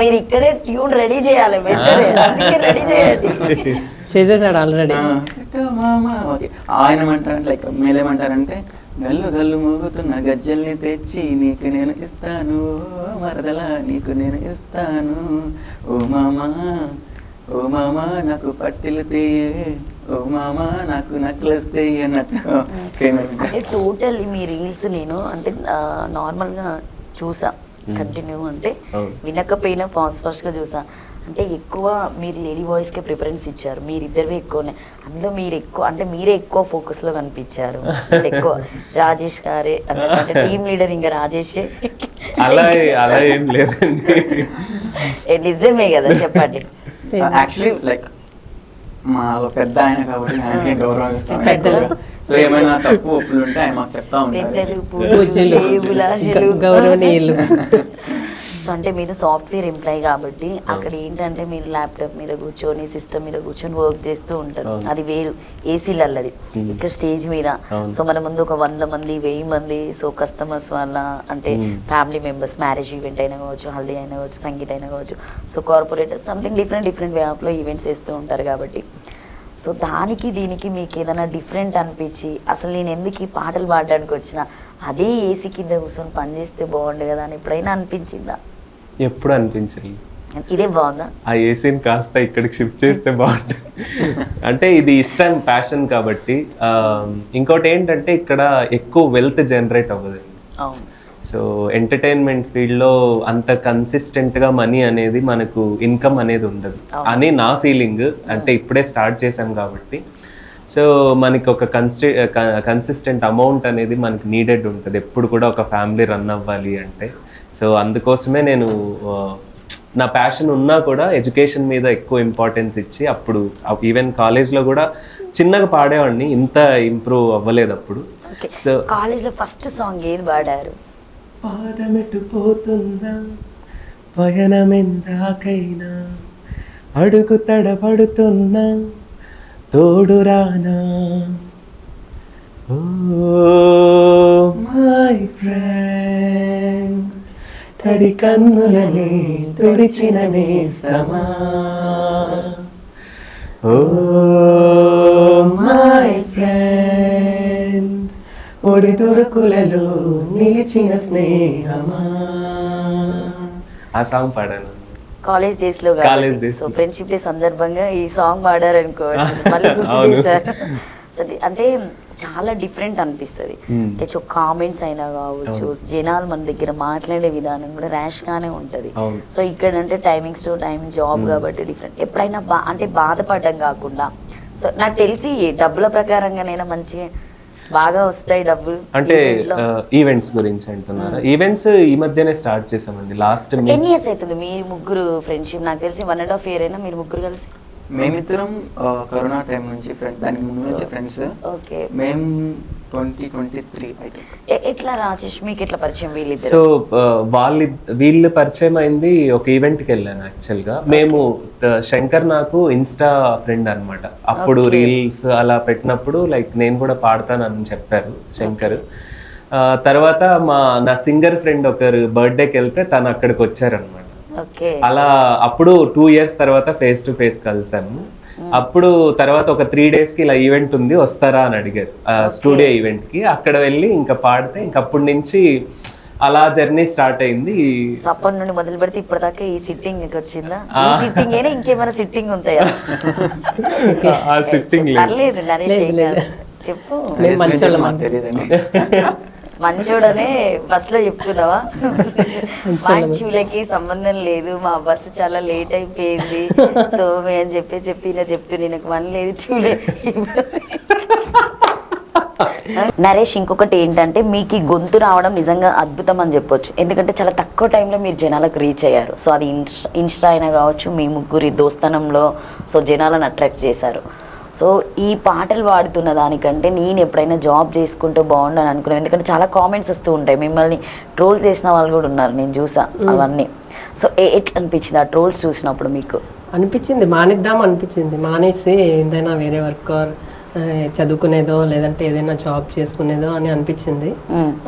మీరు ఇక్కడే ట్యూన్ రెడీ చేయాలి, వెంటనే అందుకే రెడీ చేయండి. చేసేసాడు ఆల్రెడీ. పెట్టవు మామా. ఓకే ఆయన ఏమంటారంటే లైక్ మేలేమంటారంటే గల్లు గల్లు మోగుతున్న గజ్జల్ని తెచ్చి నీకు నేను ఇస్తాను మరదలా నీకు నేను ఇస్తాను ఓ మామా ఓ మామా నాకు పట్టిలు తేయే ఓ మామా నాకు నక్లెస్ తేయి అన్నట్టు ఫేమస్. అంటే టోటల్లీ మీ రీల్స్ నేను అంటే నార్మల్గా చూసా కంటిన్యూ, అంటే వినకపోయినా ఫాస్ట్ గా చూసా. అంటే ఎక్కువ మీరు లేడీ వాయిస్కే ప్రిఫరెన్స్ ఇచ్చారు, మీరిద్దరివే ఎక్కువనే. అందులో మీరు ఎక్కువ అంటే మీరే ఎక్కువ ఫోకస్లో కనిపించారు. అంటే ఎక్కువ రాజేష్ గారే అంటే టీమ్ లీడర్, ఇంకా రాజేషే. అలా ఏం లేదండి. నిజమే కదా, చెప్పండి. యాక్చువల్లీ లైక్ మా పెద్ద ఆయన కాబట్టి ఆయనకే గౌరవం ఇస్తాం. పెద్దలు. సో ఏమైనా తప్పు ఒప్పులు ఉంటే ఆయన మాకు చెప్తా ఉంటారు. పెద్దలు, పూజ్యులు, పూజలు, గౌరవనీయులు. సో అంటే మీరు సాఫ్ట్వేర్ ఎంప్లాయ్ కాబట్టి అక్కడ ఏంటంటే మీరు ల్యాప్టాప్ మీద కూర్చొని సిస్టమ్ మీద కూర్చొని వర్క్ చేస్తూ ఉంటారు, అది వేరు ఏసీలల్లది. ఇక్కడ స్టేజ్ మీద సో మన ముందు ఒక 100 మంది 1000 మంది సో కస్టమర్స్ వల్ల అంటే ఫ్యామిలీ మెంబర్స్, మ్యారేజ్ ఈవెంట్ అయినా కావచ్చు, హల్దీ అయినా కావచ్చు, సంగీత్ అయినా కావచ్చు, so corporate something different way ఆఫ్లో ఈవెంట్స్ చేస్తూ ఉంటారు కాబట్టి సో దానికి దీనికి మీకు ఏదైనా డిఫరెంట్ అనిపించి అసలు నేను ఎందుకు ఈ పాటలు పాడడానికి వచ్చిన, అదే ఏసీ కింద కూర్చొని పనిచేస్తే బాగుండు కదా అని ఎప్పుడైనా అనిపించిందా? ఎప్పుడు అనిపించలేదు. ఇదే బాగుందా? ఆ ఏసీని కాస్త ఇక్కడికి షిఫ్ట్ చేస్తే బాగుంటుంది. అంటే ఇది ఇష్టం, ప్యాషన్ కాబట్టి. ఇంకోటి ఏంటంటే ఇక్కడ ఎక్కువ వెల్త్ జనరేట్ అవ్వదండి. అవును. సో ఎంటర్టైన్మెంట్ ఫీల్డ్లో అంత కన్సిస్టెంట్గా మనీ అనేది మనకు ఇన్కమ్ అనేది ఉండదు అని నా ఫీలింగ్. అంటే ఇప్పుడే స్టార్ట్ చేసాం కాబట్టి సో మనకి ఒక కన్సిస్టెంట్ అమౌంట్ అనేది మనకి నీడెడ్ ఉంటుంది ఎప్పుడు కూడా ఒక ఫ్యామిలీ రన్ అవ్వాలి అంటే. సో అందుకోసమే నేను నా ప్యాషన్ ఉన్నా కూడా ఎడ్యుకేషన్ మీద ఎక్కువ ఇంపార్టెన్స్ ఇచ్చి అప్పుడు ఈవెన్ కాలేజ్లో కూడా చిన్నగా పాడేవాడిని, ఇంత ఇంప్రూవ్ అవ్వలేదు అప్పుడు. సో కాలేజ్లో ఫస్ట్ సాంగ్ ఏది పాడారు? పాదమెటు పోతున్నా పయనమెందాకైనా అడుగు తడబడుతున్నా తోడురానా ఓ మై ఫ్రెండ్ తడి కన్నులని తుడిచిన నేస్తమా ఓ మై ఫ్రెండ్ ఒడి తొడుకులలో నిలిచిన స్నేహమా. ఆ సాంగ్ పాడాను కాలేజ్ డేస్ లో. College days సో లో. ఫ్రెండ్షిప్ డే సందర్భంగా ఈ సాంగ్ పాడారు అనుకోవచ్చు, మళ్ళీ గుర్తు అవును. చేశారు. సో అంటే చాలా డిఫరెంట్ అనిపిస్తుంది. అంటే కామెంట్స్ అయినా కావచ్చు, జనాలు మన దగ్గర మాట్లాడే విధానం కూడా ర్యాష్ గానే ఉంటది. అవును. సో ఇక్కడ అంటే టైమింగ్స్ టు టైం జాబ్ కాబట్టి డిఫరెంట్. ఎప్పుడైనా అంటే బాధపడడం కాకుండా సో నాకు తెలిసి డబ్బుల ప్రకారంగానైనా మంచిగా బాగా వస్తాయి డబ్బులు. అంటే event లో. ఈవెంట్స్ గురించి అంటున్నారా? ఈవెంట్స్ ఈ మధ్యనే స్టార్ట్ చేసామండి. లాస్ట్ ఎన్ని ఇయర్స్ అవుతుంది మీ ముగ్గురు ఫ్రెండ్షిప్? నాకు తెలిసి 1.5 year అయినా మీరు ముగ్గురు కలిసి. మేమిద్దరం కరోనా టైం నుంచి ఫ్రెండ్, దానికి ముందు నుంచి ఫ్రెండ్స్. ఓకే. మేము 2023 అయితే. ఎట్లా రాజేష్ మీకు ఎట్లా పరిచయం సో వీళ్ళిద్దరు? వీళ్ళు పరిచయం అయింది ఒక ఈవెంట్కి వెళ్ళాను యాక్చువల్గా. మేము శంకర్ నాకు ఇన్స్టా ఫ్రెండ్ అన్నమాట. అప్పుడు రీల్స్ అలా పెట్టినప్పుడు లైక్ నేను కూడా పాడతానని చెప్పారు శంకర్. తర్వాత నా సింగర్ ఫ్రెండ్ ఒకరు బర్త్డేకి వెళ్తే తను అక్కడికి వచ్చారనమాట. ఓకే. అలా అప్పుడు 2 years తర్వాత ఫేస్ టు ఫేస్ కలిసాము. అప్పుడు తర్వాత ఒక 3 days కి ఇలా ఈవెంట్ ఉంది వస్తారా అని అడిగారు, స్టూడియో ఈవెంట్ కి. అక్కడ వెళ్ళి ఇంకా పాడితే ఇంక అప్పటి నుంచి అలా జర్నీ స్టార్ట్ అయింది. అప్పటి నుండి మొదలు పెడితే ఇప్పటిదాకా ఈ సిట్టింగ్ వచ్చిందా? ఈ సిట్టింగ్ అయినా ఇంకేమైనా సిట్టింగ్ ఉంటాయా? ఆ సిట్టింగ్ పర్లేదు నరేష్, ఏం కాదు. చెప్పు. మేము మంచోళ్ళం. మాకు తెలియదండి. మంచోడనే బస్ లో చెప్తున్నావా? మంచులకి సంబంధం లేదు, మా బస్సు చాలా లేట్ అయిపోయింది సో మేము చెప్పి ఈయన చెప్తూ నేను 1 లేదు చూలే. నరేష్, ఇంకొకటి ఏంటంటే మీకు ఈ గొంతు రావడం నిజంగా అద్భుతం అని చెప్పొచ్చు. ఎందుకంటే చాలా తక్కువ టైంలో మీరు జనాలకు రీచ్ అయ్యారు. సో అది ఇన్స్టా అయినా కావచ్చు, మీ ముగ్గురి దోస్తనంలో సో జనాలను అట్రాక్ట్ చేశారు. సో ఈ పాటలు పాడుతున్న దానికంటే నేను ఎప్పుడైనా జాబ్ చేసుకుంటూ బాగుండని అనుకున్నాను. ఎందుకంటే చాలా కామెంట్స్ వస్తూ ఉంటాయి, మిమ్మల్ని ట్రోల్స్ చేసిన వాళ్ళు కూడా ఉన్నారు, నేను చూసా అవన్నీ. సో ఎట్లా అనిపించింది ఆ ట్రోల్స్ చూసినప్పుడు మీకు? అనిపించింది మానేద్దాం అనిపించింది, మానేసి ఏదైనా వేరే వర్క్ చదువుకునేదో లేదంటే ఏదైనా జాబ్ చేసుకునేదో అని అనిపించింది.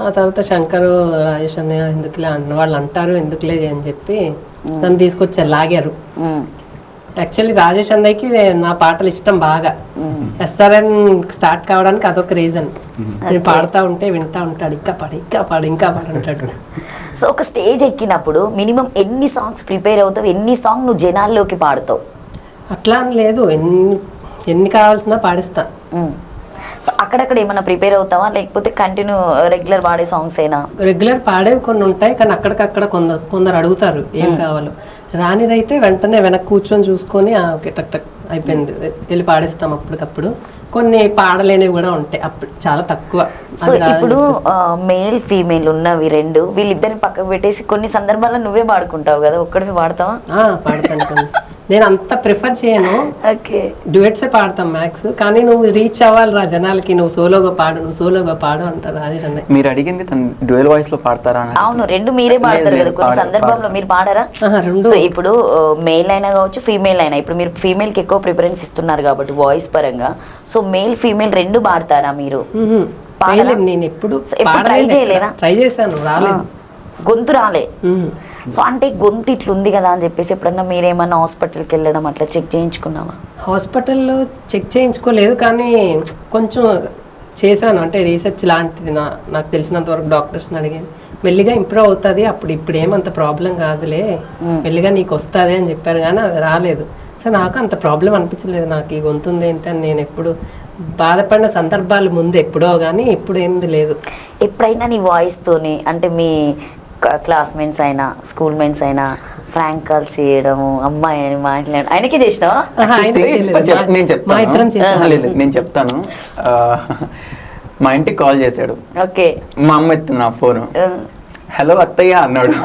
ఆ తర్వాత శంకర్, రాజేష్ అన్నయ్య ఎందుకులే వాళ్ళు అంటారు ఎందుకులే అని చెప్పి నన్ను తీసుకొచ్చారు, లాగారు. యాక్చువల్లీ రాజేష్ అన్నయ్యకి నా పాటలు ఇష్టం బాగా. ఎస్ఆర్ఎన్ స్టార్ట్ కావడానికి అదొక రీజన్. నేను పాడుతూ ఉంటే వింటా ఉంటాడు, ఇంకా పాడు ఇంకా పాడు ఇంకా పాడు అంటాడు. సో ఒక స్టేజ్ ఎక్కినప్పుడు మినిమం ఎన్ని సాంగ్స్ ప్రిపేర్ అవుతావు, ఎన్ని సాంగ్ నువ్వు జనాల్లోకి పాడుతావు? అట్లా అని లేదు, ఎన్ని కావాల్సినా పాడిస్తా. సో అక్కడక్కడ ఏమైనా ప్రిపేర్ అవుతావా, లేకపోతే కంటిన్యూ రెగ్యులర్ పాడే సాంగ్స్ అయినా? రెగ్యులర్ పాడేవి కొన్ని ఉంటాయి, కానీ అక్కడికక్కడ కొందరు అడుగుతారు ఏం కావాలో. రానిదైతే వెంటనే వెనక్కి కూర్చొని చూసుకొని ఓకే టక్ టక్ అయిపోయింది వెళ్ళి పాడిస్తాం అప్పటికప్పుడు. కొన్ని పాడలేనివి కూడా ఉంటాయి, అప్పుడు చాలా తక్కువ. సో ఇప్పుడు మేల్ ఫీమేల్ ఉన్నవి రెండు, వీళ్ళిద్దరిని పక్కకు పెట్టేసి కొన్ని సందర్భాల్లో నువ్వే పాడుకుంటావు కదా, ఒక్కడివి పాడతావా? పాడతాను కొన్ని. నేను అంత ప్రిఫర్ చేయను, ఓకే డ్యూయట్సే పాడతాం మ్యాక్స్. కానీ నువ్వు రీచ్ అవ్వాలి రా జనాలకి, నువ్వు సోలోగా పాడు అంటారు. అది మీరు అడిగింది తను డ్యూయల్ వాయిస్ లో పాడతారా? అవును, రెండు మీరే పాడతారు కదా కొన్ని సందర్భంలో, మీరు పాడరా? సో ఇప్పుడు మేల్ అయినా కావచ్చు ఫీమేల్ అయినా, ఇప్పుడు మీరు ఫీమేల్ కి ఎక్కువ ప్రిఫరెన్స్ ఇస్తున్నారు కాబట్టి వాయిస్ పరంగా, సో మేల్ ఫీమేల్ రెండు పాడతారా మీరు? నేను ఎప్పుడు ట్రై చేయలేదా? ట్రై చేశాను, రాలేదు, గొంతు రాలే. సో అంటే గొంతు ఇట్లుంది కదా అని చెప్పేసి ఎప్పుడన్నా మీరేమన్నా హాస్పిటల్కి వెళ్ళడం అట్లా చెక్ చేయించుకున్నావా? హాస్పిటల్లో చెక్ చేయించుకోలేదు, కానీ కొంచెం చేశాను, అంటే రీసెర్చ్ లాంటిది. నాకు తెలిసినంత వరకు డాక్టర్స్ని అడిగాను, మెల్లిగా ఇంప్రూవ్ అవుతుంది, ఇప్పుడు ఏమంత ప్రాబ్లం కాదులే, మెల్లిగా నీకు వస్తుంది అని చెప్పారు, కానీ అది రాలేదు. సో నాకు అంత ప్రాబ్లం అనిపించలేదు, నాకు ఈ గొంతు ఉంది ఏంటని నేను ఎప్పుడు బాధపడిన సందర్భాలు ముందు ఎప్పుడో, కానీ ఇప్పుడు ఏంది లేదు. ఎప్పుడైనా నీ వాయిస్తోని అంటే మీ క్లాస్మేట్స్ అయినా స్కూల్ మేట్స్ అయినా ఫ్రాంక్ కాల్స్ చేయడము, అమ్మాయి అని మాట్లాడడం, ఆయనకే చేసినావా? నేను చెప్తాను. మా ఇంటికి కాల్ చేశాడు, ఓకే, మా అమ్మ ఎత్తున్నా ఫోను, హలో అత్తయ్య అన్నాడు.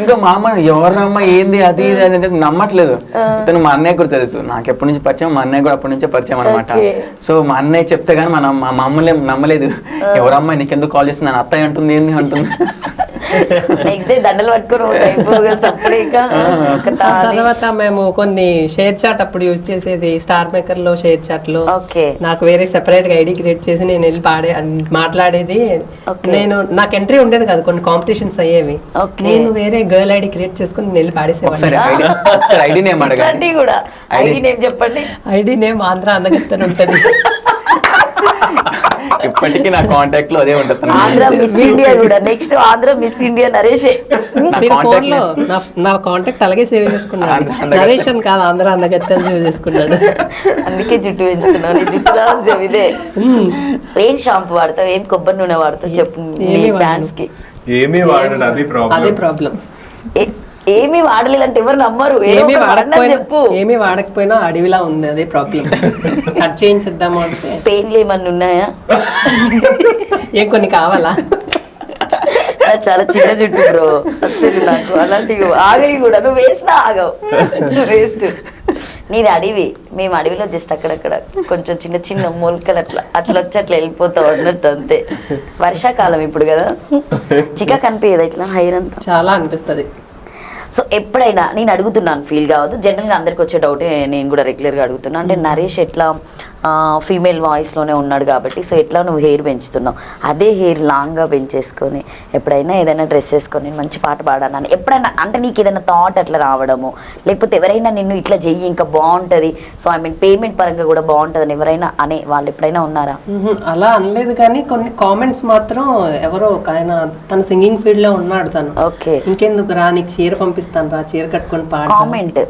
ఇంకా మా అమ్మ ఎవరినమ్మ ఏంది అది ఇది అని చెప్పి నమ్మట్లేదు. ఇతను మా అన్నయ్య కూడా తెలుసు, నాకు ఎప్పటి నుంచి పరిచయం, మా అన్నయ్య కూడా అప్పటి నుంచే పరిచయం అనమాట. సో మా అన్నయ్య చెప్తే గానీ మా అమ్మలే నమ్మలేదు. ఎవరమ్మాయి నీకెందుకు కాల్ చేస్తుంది, నన్ను అత్తయ్య అంటుంది ఏంది అంటుంది. నెక్స్ట్ డే దండలు పట్టుకుని తర్వాత మేము కొన్ని షేర్ చాట్ అప్పుడు యూజ్ చేసేది, స్టార్ మేకర్ లో షేర్ చాట్ లో నాకు వేరే సెపరేట్ గా ఐడి క్రియేట్ చేసి నేను వెళ్ళి మాట్లాడేది. నాకు ఎంట్రీ ఉండేది కాదు, కొన్ని కాంపిటీషన్స్ అయ్యేవి, నేను వేరే గర్ల్ ఐడి క్రియేట్ చేసుకుని వెళ్ళి పాడేసేవాడిని. ఐడి నేమ్ ఆంధ్ర అందగత్తని ఉంటది, ఇప్పటికీ నా కాంటాక్ట్ లో అదే ఉంటుంది. ఆంధ్ర మిస్ ఇండియా కూడా, next Andhra miss India Naresh. Phone లో నా కాంటాక్ట్ అలాగే సేవ్ చేసుకున్నాడు, నరేష్ అని కాదు ఆంధ్ర అందగత్తని సేవ్ చేసుకున్నాడు. అందుకే జుట్టు పెంచుతున్నావు, నీ జుట్టు ఇదే. ఏం షాంపూ వాడతావు, ఏం కొబ్బరి నూనె వాడతావు చెప్పు ఫ్యాన్స్ కి? అదే ప్రాబ్లం. ఏమీ వాడలేదంటే ఎవరు నమ్మరు, చెప్పు. ఏమీ వాడకపోయినా అడవిలా ఉంది, అదే ప్రాబ్లం. కట్ చేయించేద్దాము అంటే పెయిన్లు ఏమన్నా ఉన్నాయా? ఏం కొన్ని కావాలా? చాలా చిన్న జుట్టు బ్రో, అస్సలు నాకు అలాంటివి ఆగవి కూడా, నువ్వు వేసినా ఆగవు, వేస్ట్. నీది అడవి, మేము అడవిలో జస్ట్ అక్కడక్కడ కొంచెం చిన్న చిన్న మొలకలు అట్లా వచ్చి అట్లా వెళ్ళిపోతావు అన్నట్టు, అంతే. వర్షాకాలం ఇప్పుడు కదా, చికా కనిపించదు ఇట్లా హైర్ అంతా, చాలా అనిపిస్తుంది. సో ఎప్పుడైనా నేను అడుగుతున్నాను, ఫీల్ కావద్దు, జనరల్గా అందరికి వచ్చే డౌటే నేను కూడా రెగ్యులర్గా అడుగుతున్నాను. అంటే నరేష్ ఎట్లా ఫీమేల్ వాయిస్లోనే ఉన్నాడు కాబట్టి, సో ఎట్లా నువ్వు హెయిర్ పెంచుతున్నావు, అదే హెయిర్ లాంగ్గా పెంచేసుకొని ఎప్పుడైనా ఏదైనా డ్రెస్ వేసుకొని మంచి పాట పాడాలని ఎప్పుడైనా, అంటే నీకు ఏదైనా థాట్ అట్లా రావడము, లేకపోతే ఎవరైనా నిన్ను ఇట్లా చెయ్యి ఇంకా బాగుంటుంది, సో ఐ మీన్ పేమెంట్ పరంగా కూడా బాగుంటుంది అని ఎవరైనా అనే వాళ్ళు ఎప్పుడైనా ఉన్నారా? అలా అనలేదు, కానీ కొన్ని కామెంట్స్ మాత్రం, ఎవరో ఒక ఆయన తను సింగింగ్ ఫీల్డ్ లో ఉన్నాడు, తను ఓకే ఇంకెందుకు రా నీకు చీర పంపిస్తాను రా, చీర కట్టుకొని పాడు. కామెంట్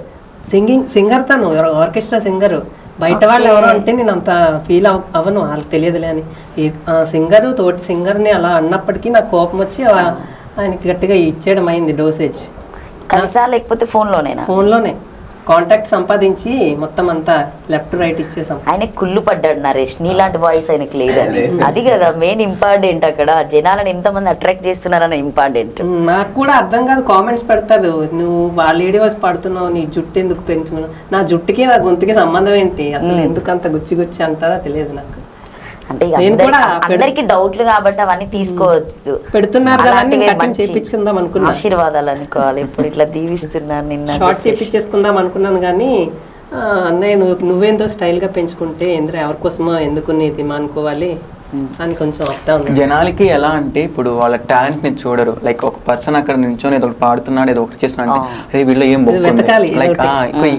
సింగర్ తను, ఆర్కెస్ట్రా సింగర్. బయట వాళ్ళు ఎవరు అంటే నేను అంత ఫీల్ అవ్వను, వాళ్ళకి తెలియదులే అని. సింగరు తోటి సింగర్ని అలా అన్నప్పటికీ నాకు కోపం వచ్చి ఆయనకి గట్టిగా ఇచ్చేయడం అయింది డోసేజ్. కలిసా లేకపోతే ఫోన్లోనే? కాంటాక్ట్ సంపాదించి మొత్తం అంతా లెఫ్ట్ రైట్ ఇచ్చేసాం. ఆయన కుళ్ళు పడ్డాడు నరేష్, నీలాంటి వాయిస్ ఆయనకి లేదని. అది కదా మెయిన్ ఇంపార్టెంట్, అక్కడ జనాలను ఎంతమంది అట్రాక్ట్ చేస్తున్నారన్న ఇంపార్టెంట్. నాకు కూడా అర్థం కాదు, కామెంట్స్ పెడతారు, నువ్వు వాళ్ళ లేడీ వాయిస్ పాడుతున్నావు, నీ జుట్టు ఎందుకు పెంచుకున్నావు, నా జుట్టుకి నా గొంతుకి సంబంధం ఏంటి, అసలు ఎందుకు అంత గుచ్చి గుచ్చి అంటారా తెలియదు నాకు. అంటే ఇక నేను కూడా అందరికి డౌట్లు కాబట్టి అవన్నీ తీసుకోవద్దు, పెడుతున్నారు కదా అని అలాంటివే కటింగ్ మంచి చేయించుకుందాం అనుకున్నా, ఆశీర్వాదాలు అనుకోవాలి. ఇప్పుడు ఇట్లా దీవిస్తున్నాను నిన్న షార్ట్ చేయించేసుకుందాం అనుకున్నాను కానీ అన్నయ్య నువ్వేందో స్టైల్గా పెంచుకుంటే ఎందుకు ఎవరికోసమో ఎందుకు నీది అనుకోవాలి అని కొంచెం వస్తా ఉన్నాను. జనాలకి ఎలా అంటే ఇప్పుడు వాళ్ళ టాలెంట్ ని చూడరు. లైక్ ఒక పర్సన్ అక్కడ నించొని ఏదో ఒకటి పాడుతున్నాడు, ఏదో ఒకటి చేస్తున్నాడు అంటే అరే వీళ్ళు ఏం వెతకాలి, లైక్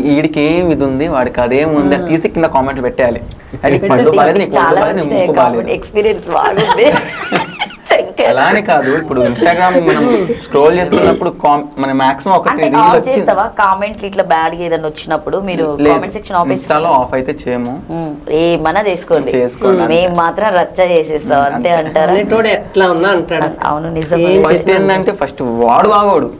వీడికి ఏం ఇది ఉంది, వాడికి అదేం ఉంది అని తీసి కింద కామెంట్లు పెట్టాలి. చాలా ఎక్స్పీరియన్స్ బాగుంది. అలా అని కాదు, ఇప్పుడు ఇన్స్టాగ్రామ్ మనం స్క్రోల్ చేస్తున్నప్పుడు మన మాక్సిమం ఒకటి రీల్ వచ్చింది, కామెంట్లు ఇట్లా బ్యాడ్ గా ఏదైనా వచ్చినప్పుడు మీరు కామెంట్ సెక్షన్ ఆఫ్ ఇన్స్టాలో ఆఫ్ అయితే చేయము, ఏమన్నా చేసుకోండి, మేము మాత్రం రచ్చ చేసేస్తాం అంతే అంటారా. ఎట్లా ఉన్నా అంటాడు. అవును నిజం. ఫస్ట్ ఏంటంటే ఫస్ట్ వాడు బాగోడు,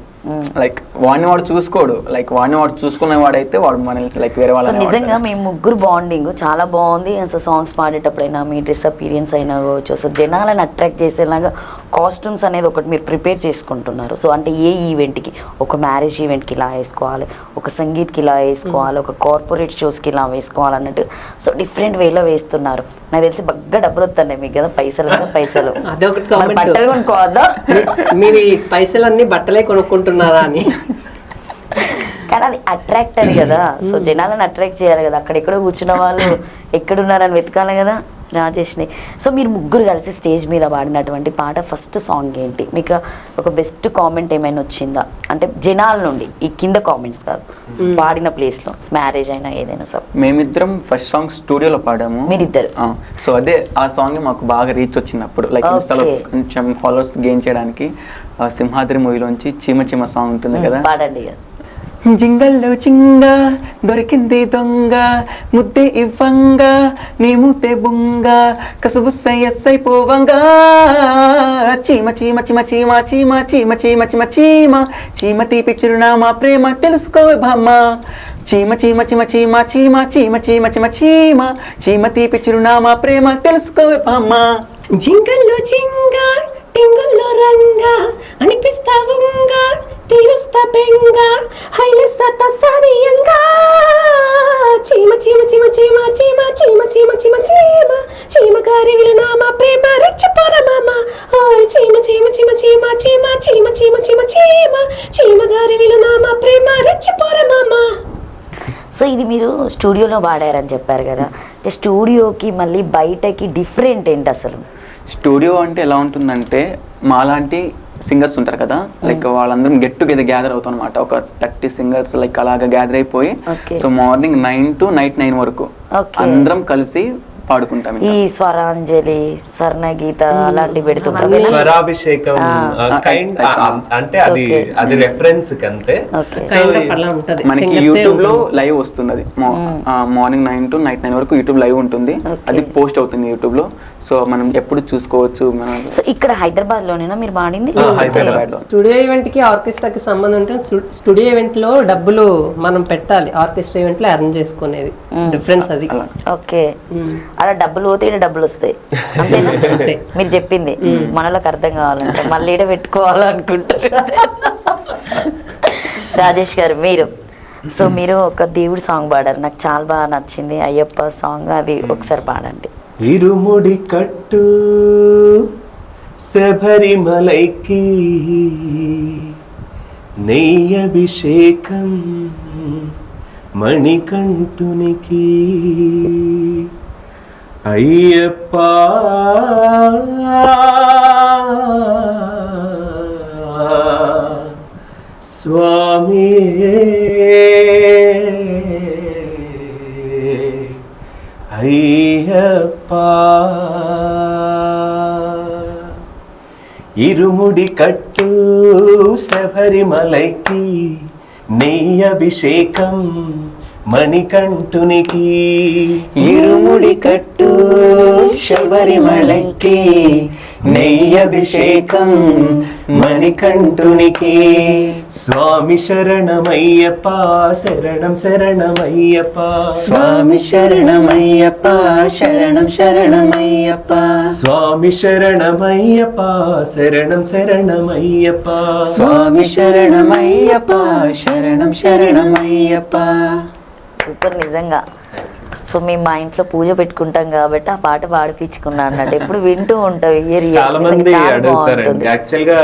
లైక్ వాడిని వాడు చూసుకోడు, లైక్ వాడిని వాడు చూసుకునే వాడైతే వాడు మనల్ని లైక్ వేరే వాళ్ళ. నిజంగా మీ ముగ్గురు బాండింగ్ చాలా బాగుంది. అసలు సాంగ్స్ పాడేటప్పుడైనా మీ డ్రెస్ అపీరియన్స్ అయినా కావచ్చు, అసలు జనాలను అట్రాక్ట్ చేసేలాగా కాస్ట్యూమ్స్ అనేది ఒకటి మీరు ప్రిపేర్ చేసుకుంటున్నారు. సో అంటే ఏ ఈవెంట్కి, ఒక మ్యారేజ్ ఈవెంట్కి ఇలా వేసుకోవాలి, ఒక సంగీత్కి ఇలా వేసుకోవాలి, ఒక కార్పొరేట్ షోస్కి ఇలా వేసుకోవాలి అన్నట్టు సో డిఫరెంట్ వేలో వేస్తున్నారు. నాకు తెలిసి బాగా డబ్బులు వస్తున్నాయి మీకు కదా, పైసలు పైసలు. బట్టలు కొనుక్కోవద్దా, మీరు పైసలన్నీ బట్టలే కొనుక్కుంటున్నారా అని. కానీ అది అట్రాక్టర్ కదా, సో జనాలను అట్రాక్ట్ చేయాలి కదా. అక్కడెక్కడో కూర్చున్న వాళ్ళు ఎక్కడున్నారని వెతకాలి కదా రాజేష్ని. సో మీరు ముగ్గురు కలిసి స్టేజ్ మీద పాడినటువంటి పాట ఫస్ట్ సాంగ్ ఏంటి, మీకు ఒక బెస్ట్ కామెంట్ ఏమైనా వచ్చిందా? అంటే జనాల నుండి, ఈ కింద కామెంట్స్ కాదు, పాడిన ప్లేస్లో మ్యారేజ్ అయినా ఏదైనా. సార్ మేమిద్దరం ఫస్ట్ సాంగ్ స్టూడియోలో పాడాము మీరిద్దరు. సో అదే ఆ సాంగ్ మాకు బాగా రీచ్ వచ్చింది అప్పుడు, లైక్ ఇన్స్టాలో కొంచెం ఫాలోవర్స్ గెయిన్ చేయడానికి. సింహాద్రి మూవీలోంచి చీమ చీమ సాంగ్ ఉంటుంది కదా, పాడండి. జింగల్లో చింగ దొరికింది దొంగ, ముద్దే ఇవ్వంగా నీ మూతే బుంగ, కసుబుస్సై పోవంగా, చీమ చీమ చీమ చీమ చీమ చీమ చీమ చీమ చీమ చీమ తీపి చిరునామా ప్రేమ తెలుసుకోవే బామ్మ, చీమ చీమ చీమ చీమ చీమ చీమ చీమ చీమ చీమ చీమ తీపి చిరునామా ప్రేమ తెలుసుకోవే బామ్మ. జింగల్లో చింగ టింగుల్లో రంగా అనిపిస్తా ఉంగా తీరుస్తా బెంగ హైలెస్తా తసాదియంగా, చీమ చీమ చీమ చీమ చీమ చీమ చీమ చీమ చీమ చీమ గారి విలునామా ప్రేమ రెచ్చిపోర మామ, చీమ చీమ చీమ చీమ చీమ చీమ చీమ చీమ చీమ చీమ గారి విలునామా ప్రేమ రెచ్చిపోర మామ. సో ఇది మీరు స్టూడియోలో పాడారని చెప్పారు కదా, స్టూడియోకి మళ్ళీ బయటకి డిఫరెంట్ ఏంటి అసలు? స్టూడియో అంటే ఎలా ఉంటుందంటే మాలాంటి సింగర్స్ ఉంటారు కదా, లైక్ వాళ్ళందరం గెట్ టుగెదర్ గ్యాదర్ అవుతాం అనమాట. ఒక 30 సింగర్స్ లైక్ అలాగా గ్యాదర్ అయిపోయి, సో మార్నింగ్ 9 to night 9 వరకు అందరం కలిసి పాడుకుంటాం. ఈ స్వరాంజలి, స్వర్ణగీత అలాంటివి పెడుతుంటాం. స్వరాభిషేకం కైండ్ అంటే అది రెఫరెన్స్ కంతే. మనకి యూట్యూబ్ లో లైవ్ వస్తుంది, అది మార్నింగ్ 9 to night 9 వరకు యూట్యూబ్ లైవ్ ఉంటుంది, అది పోస్ట్ అవుతుంది యూట్యూబ్ లో. సో మనం ఎప్పుడు చూసుకోవచ్చు. సో ఇక్కడ హైదరాబాద్ లోనేనా మీరు పాడింది? స్టూడియో ఈవెంట్ కి ఆర్కెస్ట్రాకి సంబంధం ఉంటే స్టూడియో ఈవెంట్ లో డబ్బులు మనం పెట్టాలి, ఆర్కెస్ట్రా ఈవెంట్ లో అరేంజ్ చేసుకునేది డిఫరెన్స్ అది. ఓకే, అలా డబ్బులు పోతే డబ్బులు వస్తాయి అంతేనా? మీరు చెప్పింది మనలోకి అర్థం కావాలంటే మళ్ళీ ఈడ పెట్టుకోవాలనుకుంటారు. రాజేష్ గారు మీరు ఒక దేవుడి సాంగ్ పాడారు, నాకు చాలా బాగా నచ్చింది, అయ్యప్ప సాంగ్, అది ఒకసారి పాడండి. ఇరుముడి కట్టు శబరిమలైకి నెయ్యభిషేకం మణికంఠునికి, అయ్యప్ప స్వామి అయ్యప్ప. ఇరుముడి కట్టు శబరిమలైకి నెయ్యభిషేకం మణికంఠునికి ఇరుముడి కట్టు శబరిమలకి నెయ్యభిషేకం మణికంఠునికి. స్వామి శరణమయ్యప్ప శరణం శరణమయ్యప్ప స్వామి శరణమయ్యప్ప శరణం శరణమయ్యప్ప. స్వామి శరణమయ్యప్ప శరణం శరణమయ్యప్ప స్వామి శరణమయ్యప్ప శరణం శరణమయ్యప్ప. సూపర్ నిజంగా. సో మేము మా ఇంట్లో పూజ పెట్టుకుంటాం కాబట్టి ఆ పాట పాడిపించుకున్నా అన్నట్టు ఎప్పుడు వింటూ ఉంటాం ఇయర్ చాలా మంది అడుగుతారండి. యాక్చువల్ గా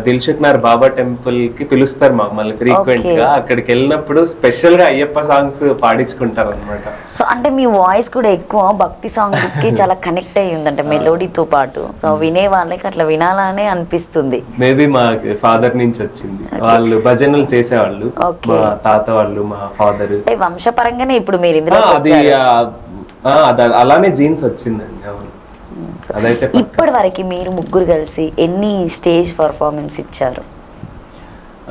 దిల్సుఖ్నగర్ బాబా టెంపుల్ కి పిలుస్తారు మమ్మల్ని ఫ్రీక్వెంట్ గా. అక్కడికి వెళ్ళినప్పుడు స్పెషల్ గా అయ్యప్ప సాంగ్స్ పాడించుకుంటారు అనమాట. సో అంటే మీ వాయిస్ కూడా ఎక్కువ భక్తి సాంగ్ కి చాలా కనెక్ట్ అయ్యి ఉందంటే మెలోడీతో పాటు. సో వినే వాళ్ళకి అట్లా వినాలనే అనిపిస్తుంది. మేబీ మా ఫాదర్ నుంచి వచ్చింది. వాళ్ళు భజనలు చేసేవాళ్ళు, మా తాత వాళ్ళు, మా ఫాదర్. వంశపరంగానే ఇప్పుడు మీరు ఇందులో అలానే జీన్స్ వచ్చిందండి. అవును, అదైతే ఇప్పటి వరకు మీరు ముగ్గురు కలిసి ఎన్ని స్టేజ్ పర్ఫార్మెన్స్ ఇచ్చారు?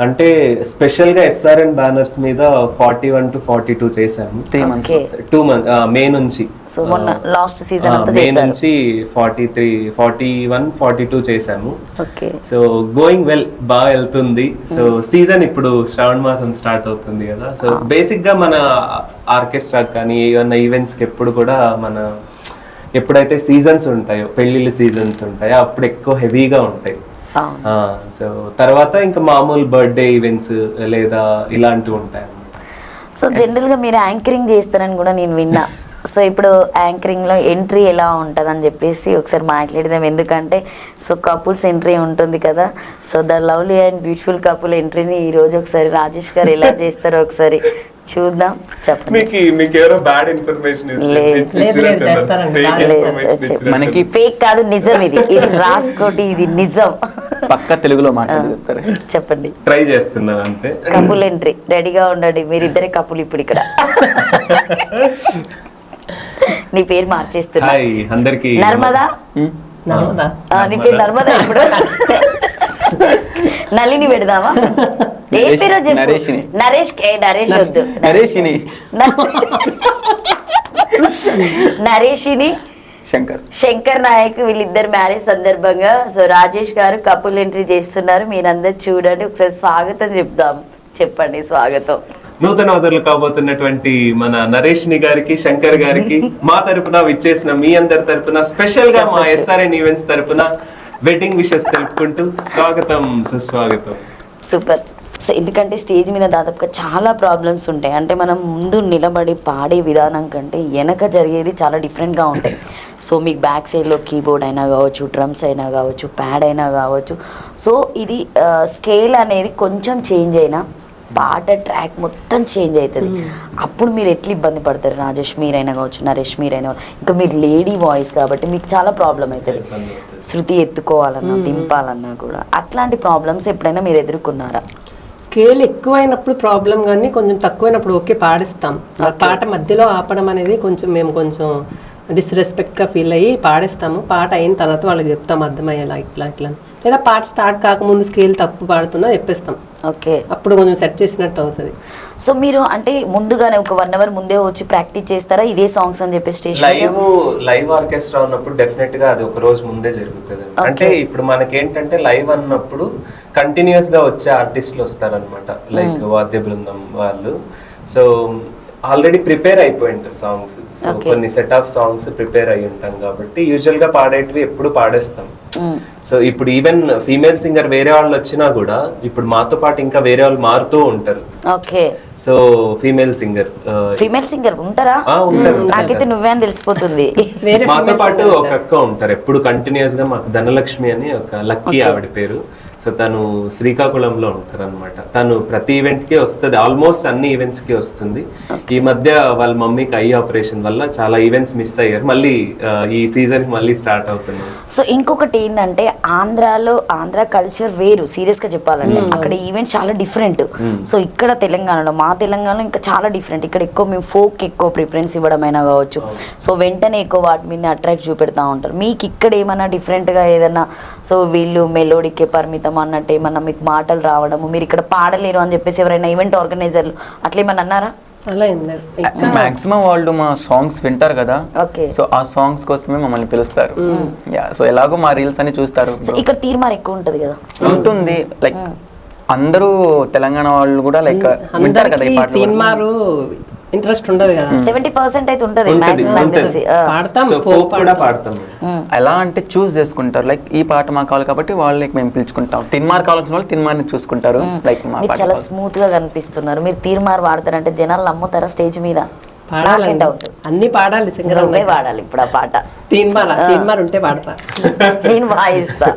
అంటే స్పెషల్ గా SRN బ్యానర్స్ మీద 41 to 42 చేశాము. 3 months 2 months మే నుంచి. సో మొన్న లాస్ట్ సీజన్ అంతా మే చేశారు. నుంచి 43, 41, 42 చేశాము. ఓకే. సో గోయింగ్ వెల్, బాగా వెళ్తుంది. సో సీజన్ ఇప్పుడు శ్రావణ మాసం స్టార్ట్ అవుతుంది కదా. సో బేసిక్ గా మన ఆర్కెస్ట్రా కానీ ఏమన్నా ఈవెంట్స్ కి ఎప్పుడు కూడా మన ఎప్పుడైతే సీజన్స్ ఉంటాయో, పెళ్లిళ్ళ సీజన్స్ ఉంటాయో అప్పుడు ఎక్కువ హెవీగా ఉంటాయి. సో తర్వాత ఇంకా మామూలు బర్త్డే ఈవెంట్స్ లేదా ఇలాంటివి ఉంటాయి. సో జనరల్గా మీరు యాంకరింగ్ చేస్తారని కూడా నేను విన్నా. సో ఇప్పుడు యాంకరింగ్లో ఎంట్రీ ఎలా ఉంటుంది అని చెప్పేసి ఒకసారి మాట్లాడదాం. ఎందుకంటే సో కపుల్స్ ఎంట్రీ ఉంటుంది కదా. So the lovely and beautiful couple ఎంట్రీని ఈరోజు ఒకసారి రాజేష్ గారు ఎలా చేస్తారో ఒకసారి చూద్దాం. చెప్పండి. మీకు ఎవరో బ్యాడ్ ఇన్ఫర్మేషన్ మనకి ఫేక్ కాదు, నిజం. ఇది రాసుకోటి, ఇది నిజం. పక్క తెలుగులో మాట్లాడతారు. చెప్పండి. ట్రై చేస్తున్నాను అంతే. కపుల్ ఎంట్రీ రెడీగా ఉండండి. మీరిద్దరే కపుల్ ఇప్పుడు ఇక్కడ. నీ పేరు మార్చేస్తున్నా. హాయ్ అందరికి. నర్మదా. నీ పేరు నర్మదా. ఇప్పుడు నళిని పెడదామా? ఏ పేరో చెప్పు. నరేష్ని. నరేష్. నరేష్ వద్దు. నరేషిని. నరేషిని, శంకర్ నాయక్ వీళ్ళిద్దరు మ్యారేజ్ సందర్భంగా సో రాజేష్ గారు కపుల్ ఎంట్రీ చేస్తున్నారు. మీరందరు చూడండి. ఒకసారి స్వాగతం చెప్దాం. చెప్పండి స్వాగతం. నూతన వదరులు కాబోతున్నటువంటి మన నరేష్ని గారికి, శంకర్ గారికి మా తరపున విచ్చేసిన మీ అందరి తరపున స్పెషల్ గా మా SRN ఈవెంట్స్ తరపున వెడ్డింగ్ విషెస్ తెలుపుకుంటూ స్వాగతం, సుస్వాగతం. సూపర్. సో ఎందుకంటే స్టేజ్ మీద దాదాపుగా చాలా ప్రాబ్లమ్స్ ఉంటాయి. అంటే మనం ముందు నిలబడి పాడే విధానం కంటే వెనక జరిగేది చాలా డిఫరెంట్గా ఉంటాయి. సో మీకు బ్యాక్ సైడ్లో కీబోర్డ్ అయినా కావచ్చు, డ్రమ్స్ అయినా కావచ్చు, ప్యాడ్ అయినా కావచ్చు. సో ఇది స్కేల్ అనేది కొంచెం చేంజ్ అయినా పాట ట్రాక్ మొత్తం చేంజ్ అవుతుంది. అప్పుడు మీరు ఎట్లా ఇబ్బంది పడతారు? రాజేష్ మీరైనా కావచ్చు, నరేష్ మీరైనా, ఇంకా మీరు లేడీ వాయిస్ కాబట్టి మీకు చాలా ప్రాబ్లం అవుతుంది. శృతి ఎత్తుకోవాలన్నా, దింపాలన్నా కూడా. అట్లాంటి ప్రాబ్లమ్స్ ఎప్పుడైనా మీరు ఎదుర్కొన్నారా? స్కేల్ ఎక్కువైనప్పుడు ప్రాబ్లం, కానీ కొంచెం తక్కువైనప్పుడు ఓకే పాడిస్తాం. పాట మధ్యలో ఆపడం అనేది మేము కొంచెం డిస్రెస్పెక్ట్గా ఫీల్ అయ్యి పాడేస్తాము. పాట అయిన తర్వాత వాళ్ళకి చెప్తాం అర్థమయ్యేలా ఇట్లా ఇట్లా. లేదా పాట స్టార్ట్ కాకముందు స్కేల్ తప్పు పాడుతున్నా చెప్పేస్తాం. ఓకే. అప్పుడు కొంచెం సెట్ చేసినట్టు అవుతుంది. సో మీరు అంటే ముందుగానే ఒక 1 hour ముందే వచ్చి ప్రాక్టీస్ చేస్తారా ఇదే సాంగ్స్ అని చెప్పి? స్టేజ్ లైవ్ ఆర్కెస్ట్రా ఉన్నప్పుడు డెఫినెట్ గా అది ఒక రోజు ముందే జరుగుతుంది. అంటే ఇప్పుడు మనకేంటంటే లైవ్ అన్నప్పుడు కంటిన్యూస్ గా వచ్చే ఆర్టిస్టులు వస్తారనమాట, లైక్ వాద్య బృందం వాళ్ళు. సో ఆల్రెడీ ప్రిపేర్ అయిపోయి ఉంటారు సాంగ్స్. సో కొన్ని సెట్ ఆఫ్ సాంగ్స్ ప్రిపేర్ అయి ఉంటాం కాబట్టి యూజువల్ గా పాడేటివి ఎప్పుడు పాడేస్తాం. సో ఇప్పుడు ఈవెన్ ఫీమేల్ సింగర్ వేరే వాళ్ళు వచ్చినా కూడా ఇప్పుడు మాతో పాటు ఇంకా వేరే వాళ్ళు మారుతూ ఉంటారు. ఓకే. సో ఫీమేల్ సింగర్ ఉంటారా? ఉంటారు. నాకైతే నువ్వే అని తెలిసిపోతుంది. మాతో పాటు ఒక అక్క ఉంటారు ఎప్పుడు కంటిన్యూస్ గా. మాకు ధనలక్ష్మి అని ఒక లక్కీ ఆవిడ పేరు. సో తను శ్రీకాకుళంలో ఉంటారు అనమాట. తను ప్రతి ఈవెంట్ కి వస్తుంది, ఆల్మోస్ట్ అన్ని ఈవెంట్స్ కి వస్తుంది. ఈ మధ్య వాళ్ళ మమ్మీకి ఐ ఆపరేషన్ వల్ల చాలా ఈవెంట్స్ మిస్ అయ్యారు. మళ్ళీ ఈ సీజన్ మళ్ళీ స్టార్ట్ అవుతుంది. సో ఇంకొకటి ఏంటంటే ఆంధ్ర కల్చర్ వేరు. సీరియస్ గా చెప్పాలంటే అక్కడ ఈవెంట్స్ చాలా డిఫరెంట్. సో ఇక్కడ తెలంగాణలో, మా తెలంగాణలో ఇంకా చాలా డిఫరెంట్. ఇక్కడ ఎక్కువ మేము ఫోక్ ఎక్కువ ప్రిఫరెన్స్ ఇవ్వడం అయినా కావచ్చు. సో వెంటనే ఎక్కువ వాటి మీద అట్రాక్ట్ చూపెడతా ఉంటారు. మీకు ఇక్కడ ఏమైనా డిఫరెంట్ గా ఏదైనా సో వీళ్ళు మెలోడీకే పరిమితం అన్నట్టు ఏమన్నా మీకు మాటలు రావడము, మీరు ఇక్కడ పాడలేరు అని చెప్పేసి ఎవరైనా ఈవెంట్ ఆర్గనైజర్లు అట్లా ఏమన్నా అన్నారా? అలా ఏం లేదు. మాక్సిమం వాళ్ళు మా సాంగ్స్ వింటారు కదా, ఓకే. సో ఆ సాంగ్స్ కోసమే మమ్మల్ని పిలుస్తారు. సో ఎలాగో మా రీల్స్ అని చూస్తారు. సో ఇక్కడ తీర్మార్ ఎక్కువ ఉంటది కదా. ఉంటుంది లైక్ అందరూ తెలంగాణ వాళ్ళు కూడా లైక్ వింటారు కదా ఈ పాటలు. తీన్మారు ఇంట్రెస్ట్ ఉండదు కదా. 70% అయితే ఉంటది ఉంటది, మాక్సిమం ఉంటది. తెలిసి. పాడతాం, సో ఫోక్ కూడా పాడతాం. ఎలా అంటే చూస్ చేసుకుంటారు, లైక్ ఈ పాట మాకు కావాలి కాబట్టి వాళ్ళకి మేము పిలుచుకుంటాం. తిన్మార్ కావాల్సిన వాళ్ళు తిన్మార్ని చూసుకుంటారు. లైక్ మా మీరు పాట చాలా కావాలి. స్మూత్ గా కనిపిస్తున్నారు. మీరు తీర్మార్ వాడతారంటే జనాలు నమ్ముతారా స్టేజ్ మీద? పాడాలి, డౌట్. అన్ని పాడాలి. సింగర్ నువ్వే వాడాలి ఇప్పుడు ఆ పాట. తీన్మార్ ఉంటే పాడతా. నేను వాయిస్తా.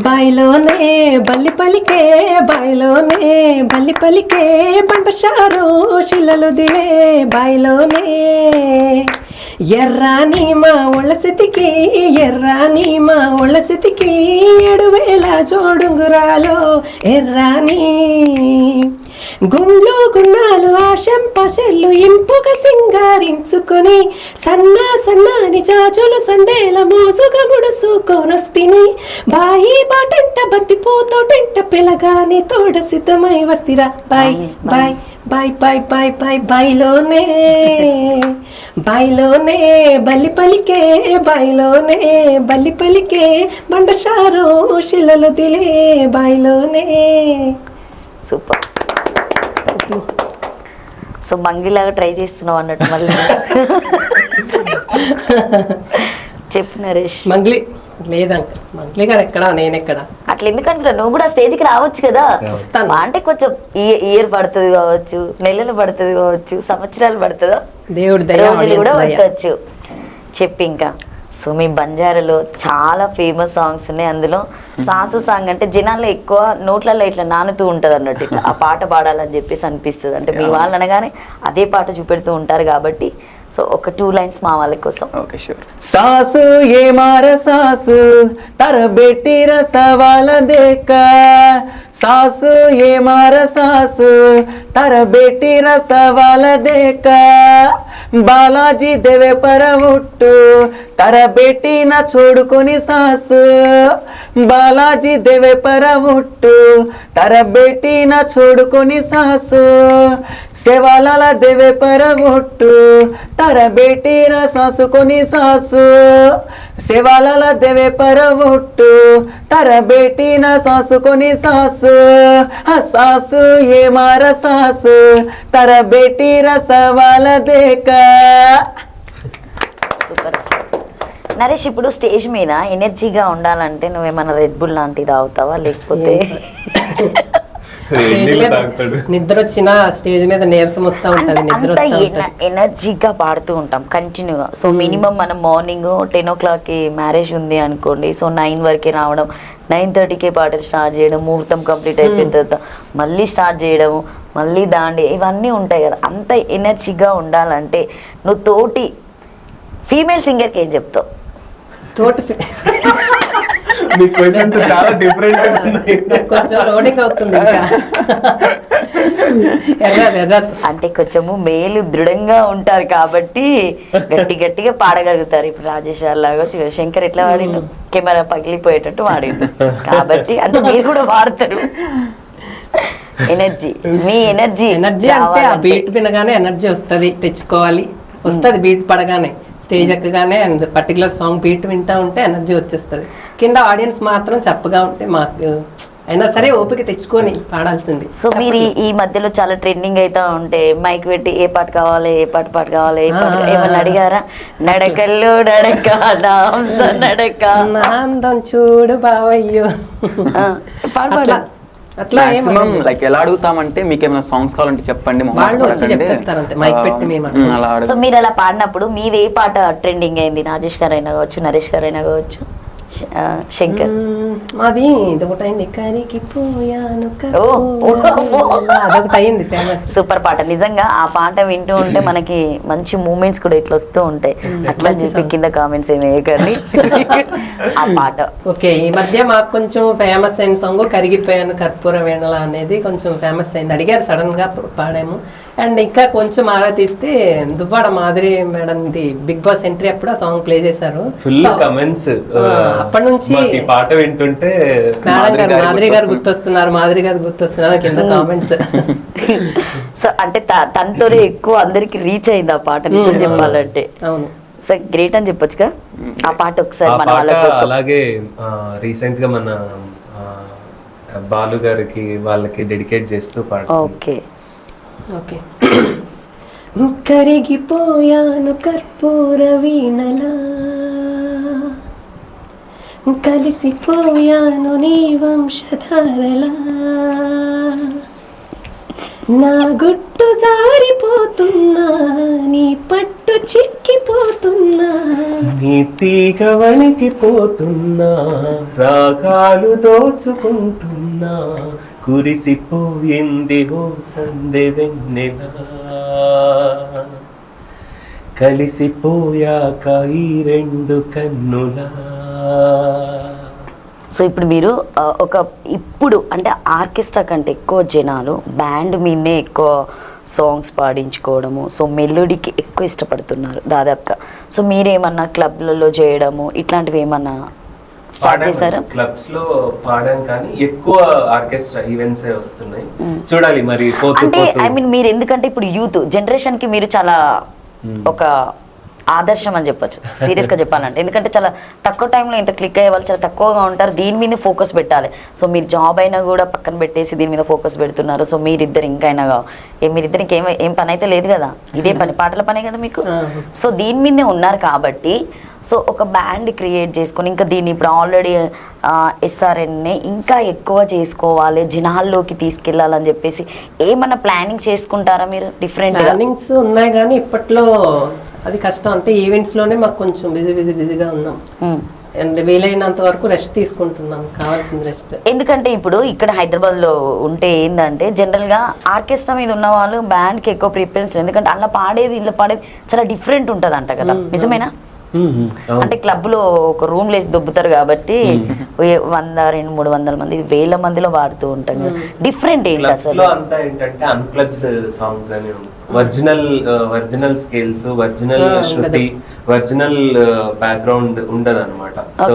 బాయిలోనే బల్లి పలికే, బాయిలోనే బల్లి పలికే, పంటశారో శిలలు దివే బాయిలోనే. ఎర్రాని మా ఒళ్ళ స్థితికి, ఎర్రాని మా ఒళ్ళ స్థితికి, 7,000 జోడుంగురాలో ఎర్రాని. గుండ్లు గున్నాలు ఆశంపశెల్లు ఇంపుగా సింగారించుకొని, సన్నా సన్నాని చాచులు సందేల మోసుగా ముడుసుకోనొస్తిని. బాయి బాటంట బంతి పూతోటంట పిలగాని తోడ సిద్ధమై వస్తిరా. బాయ్ బాయ్ బాయ్ బాయ్ బాయ్ బాయ్ బాయిలోనే, బాయిలోనే బల్లి పలికే, బాయిలోనే బల్లి పలికే, బండషారో శిలలు దిలే బాయిలోనే. సూపర్. సో మంగిలాగా ట్రై చేస్తున్నావు అన్నట్టు మళ్ళీ. చెప్పు నరేష్. మంగ్లీ లేదంక, మంగ్లీ గారు ఎక్కడా, నేను ఎక్కడా. అట్లా ఎందుకంటున్నా, నువ్వు కూడా స్టేజ్కి రావచ్చు కదా. వస్తాను. అంటే కొంచెం ఇయర్ పడుతుంది కావచ్చు, నెలలు పడుతుంది కావచ్చు, సంవత్సరాలు పడుతుందా, దేవుడి దయ, రోజులు కూడా audience దయ. పట్టవచ్చు. చెప్పి ఇంకా. సో మీ బంజారాలో చాలా ఫేమస్ సాంగ్స్ ఉన్నాయి. అందులో సాసు సాంగ్ అంటే జనాల్లో ఎక్కువ నోట్లలో ఇట్లా నానుతూ ఉంటుంది అన్నట్టు, ఇట్లా ఆ పాట పాడాలని చెప్పేసి అనిపిస్తుంది. అంటే మీ వాళ్ళు అనగానే అదే పాట చూపెడుతూ ఉంటారు కాబట్టి, సో ఒక 2 lines మా వాళ్ళ కోసం. Okay sure. సాసు ఏ మార సాసు తర బేటీ రసవాల దేక, సాసు ఏ మార సాసు తర బేటీ రసవాల దేక, బాలాజీ దేవే పర ఉట్టు తర బేటీ నా చూడుకొని సాసు, బాలాజీ దేవే పర ఉట్టు తర బేటీ నా చూడుకొని సాసు, శివాలాల దేవే పర ఉట్టు తర బేటీ నా సాసుకొని సాసు, శివాలాల దేవే పర ఉట్టు తర బేటీ నా సాసుకొని సాసు, సాసు ఏ మార సాసు తర బేటీ రసవాల దేక. Super star. నరేష్, ఇప్పుడు స్టేజ్ మీద ఎనర్జీగా ఉండాలంటే నువ్వేమన్నా రెడ్ బుల్ లాంటిది తాగుతావా, లేకపోతే స్టేజ్ మీద నిద్ర వచ్చినా స్టేజ్ మీద నీరసం వస్తూ ఉంటుంది, నిద్ర అంత వస్తూ ఉంటుంది. ఎనర్జీగా పాడుతూ ఉంటాం కంటిన్యూగా. సో మినిమం మనం మార్నింగ్ 10 o'clockకి మ్యారేజ్ ఉంది అనుకోండి, సో 9 వరకే రావడం, 9:30కే పాటలు స్టార్ట్ చేయడం, ముహూర్తం కంప్లీట్ అయిపోయిన తర్వాత మళ్ళీ స్టార్ట్ చేయడం, మళ్ళీ దాండి, ఇవన్నీ ఉంటాయి కదా. అంత ఎనర్జీగా ఉండాలంటే నువ్వు తోటి ఫీమేల్ సింగర్కి ఏం చెప్తావు? తోటి మీ క్వశ్చన్స్ చాలా డిఫరెంట్ ఉన్నాయి. కొంచెం లోడింగ్ అవుతుంది ఇంకా. ఎర్రదు. అంటే కొంచెము మేలు దృఢంగా ఉంటారు కాబట్టి గట్టిగా పాడగలుగుతారు. ఇప్పుడు రాజేష్ లాగా శంకర్ ఎట్లా వాడిండు, కెమెరా పగిలిపోయేటట్టు వాడిండు కాబట్టి, అంటే మీరు కూడా వాడతారు. ఎనర్జీ, మీ ఎనర్జీ అంటే ఆ బీట్ వినగానే ఎనర్జీ వస్తుంది, తెచ్చుకోవాలి, వస్తుంది బీట్ పడగానే, స్టేజ్ ఎక్కగానే. అండ్ పర్టికులర్ సాంగ్ బీట్ వింటా ఉంటే ఎనర్జీ వచ్చేస్తుంది. కింద ఆడియన్స్ మాత్రం చప్పగా ఉంటే మాకు అయినా సరే ఓపిక తెచ్చుకొని పాడాల్సింది. సో మీరు ఈ మధ్యలో చాలా ట్రెండింగ్ అయితే ఉంటే మైక్ పెట్టి ఏ పాట కావాలి, ఏ పాట కావాలి, ఏమన్నా అడిగారా? నడకల్లో నడక నడక నా అందం చూడు బావయ్యో, పాడు. అట్లా మాక్సిమం లైక్ ఎలా అడుగుతామంటే మీకు ఏమైనా సాంగ్స్ కావాలంటే చెప్పండి, వాళ్ళు వచ్చి చెప్పేస్తారు అంతే, మైక్ పెట్టి మేము అలా సో మీరు అలా పాడినప్పుడు మీది ఏ పాట ట్రెండింగ్ అయింది? రాజేష్ గారు అయినా కావచ్చు, నరేష్ గారు అయినా కావచ్చు, శంకర్. మాది ఇదొకటి అయింది, కరిగిపోయాను అదొకటి అయింది సూపర్ పాట. నిజంగా ఆ పాట వింటూ ఉంటే మనకి మంచి మూమెంట్స్ కూడా ఇట్లా వస్తూ ఉంటాయి. అట్లా చెప్పి కింద కామెంట్స్ ఏమి వేయకండి. ఆ పాట ఓకే. ఈ మధ్య మాకు కొంచెం ఫేమస్ అయిన సాంగ్ కరిగిపోయాను కర్పూర వేణల అనేది కొంచెం ఫేమస్ అయింది. అడిగారు సడన్ గా పాడాము. అండ్ ఇంకా కొంచెం ఆరా తీస్తే దువ్వాడ మాదిరి మేడం ఇది బిగ్ బాస్ ఎంట్రీ అప్పుడు ఆ సాంగ్ ప్లే చేశారు. ఫుల్ కమెంట్స్ అప్పటి నుంచి ఈ పాట వింటుంటే మాదిరి గారు గుర్తొస్తున్నారు కింద కామెంట్స్. సో అంటే తనతోనే ఎక్కువ అందరికి రీచ్ అయింది ఆ పాట నిజం చెప్పాలంటే. అవును. సో గ్రేట్ అని చెప్పొచ్చుగా ఆ పాట ఒకసారి మన వాళ్ళ పాట. కోసం. అలాగే రీసెంట్ గా మన బాలు గారికి వాళ్ళకి డెడికేట్ చేస్తూ పాట. Okay okay. కరిగిపోయాను కర్పూర వీణలా, కలిసిపోయాను నీ వంశధారలా, నా గుట్టు జారిపోతున్నా, నీ పట్టు చిక్కిపోతున్నా, నీ తీగ వణికిపోతున్నా, రాగాలు దోచుకుంటున్నా, కురిసిపోయింది ఓ సందె వెన్నెలా, కలిసిపోయాక ఈ రెండు కన్నులా. సో ఇప్పుడు మీరు ఇప్పుడు అంటే ఆర్కెస్ట్రా కంటే ఎక్కువ జనాలు బ్యాండ్ మీదనే ఎక్కువ సాంగ్స్ పాడించుకోవడము, సో మెలోడీకి ఎక్కువ ఇష్టపడుతున్నారు దాదాపుగా. సో మీరేమన్నా క్లబ్లలో చేయడము ఇట్లాంటివి ఏమన్నా స్టార్ట్ చేశారా? క్లబ్స్ లో పాడాం కానీ ఎక్కువ ఆర్కెస్ట్రా ఈవెంట్స్ వస్తున్నాయి. చూడాలి మరి అంటే ఐ మీన్ మీరు ఎందుకంటే ఇప్పుడు యూత్ జనరేషన్ కి మీరు చాలా ఒక ఆదర్శం అని చెప్పొచ్చు సీరియస్గా చెప్పాలంటే. ఎందుకంటే చాలా తక్కువ టైంలో ఇంత క్లిక్ అయ్యే వాళ్ళు చాలా తక్కువగా ఉంటారు. దీని మీద ఫోకస్ పెట్టాలి. సో మీరు జాబ్ అయినా కూడా పక్కన పెట్టేసి దీని మీద ఫోకస్ పెడుతున్నారు. సో మీరిద్దరు ఇంకైనా మీరిద్దరికి ఏం పని అయితే లేదు కదా, ఇదే పని పాటల పనే కదా మీకు. సో దీని మీదనే ఉన్నారు కాబట్టి సో ఒక బ్యాండ్ క్రియేట్ చేసుకొని ఇంకా దీన్ని ఇప్పుడు ఆల్రెడీ ఎస్ఆర్ఎన్ని ఇంకా ఎక్కువ చేసుకోవాలి, జనాల్లోకి తీసుకెళ్ళాలని చెప్పేసి ఏమన్నా ప్లానింగ్ చేసుకుంటారా మీరు? డిఫరెంట్ ప్లానింగ్స్ ఉన్నాయి కానీ ఇప్పట్లో అది కష్టం. అంటే ఈవెంట్స్లోనే మాకు కొంచెం బిజీగా ఉన్నాం అండ్ వీలైనంత వరకు రెస్ట్ తీసుకుంటున్నాం, కావాల్సిన రెస్ట్. ఎందుకంటే ఇప్పుడు ఇక్కడ హైదరాబాద్లో ఉంటే ఏంటంటే జనరల్గా ఆర్కెస్ట్రా మీద ఉన్న వాళ్ళు బ్యాండ్కి ఎక్కువ ప్రిఫరెన్స్, ఎందుకంటే అలా పాడేది ఇలా పాడేది చాలా డిఫరెంట్ ఉంటుంది అంట కదా, నిజమేనా? అంటే క్లబ్ లో ఒక రూమ్ లేసి దొబ్బుతారు కాబట్టి 100, 200, 300 మంది 1000 మందిలో పాడుతూ ఉంటాం. డిఫరెంట్ ఏంటి అసలు? అంతా ఏంటంటే అన్ప్లగ్డ్ సాంగ్స్ అని ఒరిజినల్ స్కేల్స్, ఒరిజినల్ శృతి, ఒరిజినల్ బ్యాక్గ్రౌండ్ ఉండదు అనమాట. సో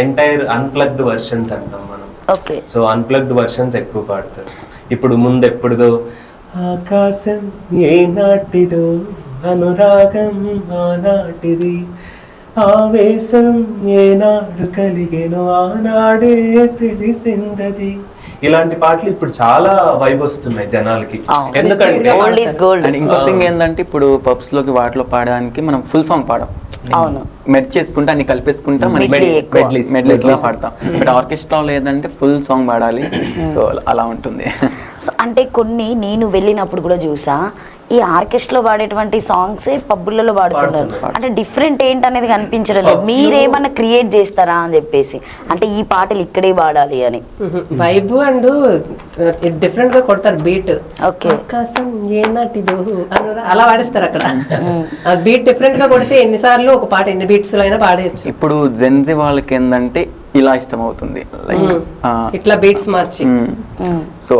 ఎంటైర్ అన్ప్లగ్డ్ వర్షన్స్ అంటాం మనం. సో అన్ప్లగ్డ్ వర్షన్స్ ఎక్కువ పాడతారు. ఇప్పుడు ముందెప్పుడుదో ఆకాశం ఏ నాటిదో, అనురాగం ఆనాటిది, ఆవేశం ఏనాడు కలిగెను ఆనాడే తెలిసిందది, ఇలాంటి పాటలు ఇప్పుడు చాలా వైబ్ వస్తున్నాయి జనాలకి. ఎందుకంటే ఇంకో థింగ్ ఏంటంటే ఇప్పుడు పబ్స్ లోకి వాటిలో పాడడానికి మనం ఫుల్ సాంగ్ పాడాం, మెడ్ చేసుకుంటా అన్ని కలిపేసుకుంటా మెడ్లీస్ లా పాడతాం. బట్ ఆర్కెస్ట్రాలో ఏదంటే ఫుల్ సాంగ్ పాడాలి. సో అలా ఉంటుంది. సో అంటే కొన్ని నేను వెళ్ళినప్పుడు కూడా చూసా ఈ ఆర్కెస్ట్రాలో పాడేటువంటి సాంగ్స్ పబ్బులలో పాడుతున్నారు. అంటే డిఫరెంట్ ఏంటనేది కనిపించడం లేదు. మీరేమన్నా క్రియేట్ చేస్తారా అని చెప్పేసి, అంటే ఈ పాటలు ఇక్కడే పాడాలి అని వైబ్ అండ్ డిఫరెంట్ గా కొడతారు బీట్. ఓకే, ఆకాశం ఏనాటిదో అలా పాడిస్తారు అక్కడ. బీట్ డిఫరెంట్ గా కొడితే ఎన్నిసార్లు ఒక పాట ఎన్ని బీట్స్ లో అయినా పాడేయచ్చు. ఇప్పుడు జెన్జీ వాళ్ళకి ఏంటంటే ఇలా ఇష్టం అవుతుంది, లైక్ ఇట్లా బీట్స్ మార్చి. సో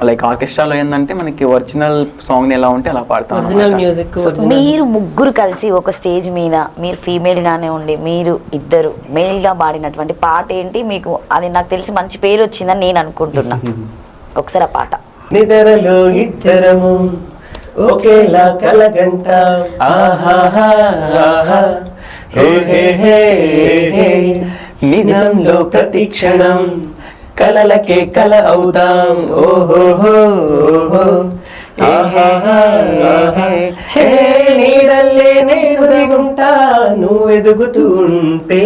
లైక్ ఆర్కెస్ట్రాలో ఏంటంటే మనకి ఒరిజినల్ సాంగ్ ఎలా ఉంటే అలా పాడతాం. Original music. మీరు ముగ్గురు కలిసి ఒక స్టేజ్ మీద, మీరు ఫీమేల్ గానే ఉండి మీరు ఇద్దరు మేల్ గా పాడినటువంటి పాట ఏంటి మీకు? అది నాకు తెలిసి మంచి పేరు వచ్చిందని నేను అనుకుంటున్నా. ఒకసారి ఆ పాట. నిద్రలో ఇద్దరము ఒకేలా కలగంట, నిజంలో ప్రతి క్షణం కలలకే కల అవుతాం, ఓహో నీరల్లే నేను దిగుంటా నువ్వెదుగుతూ ఉంటే,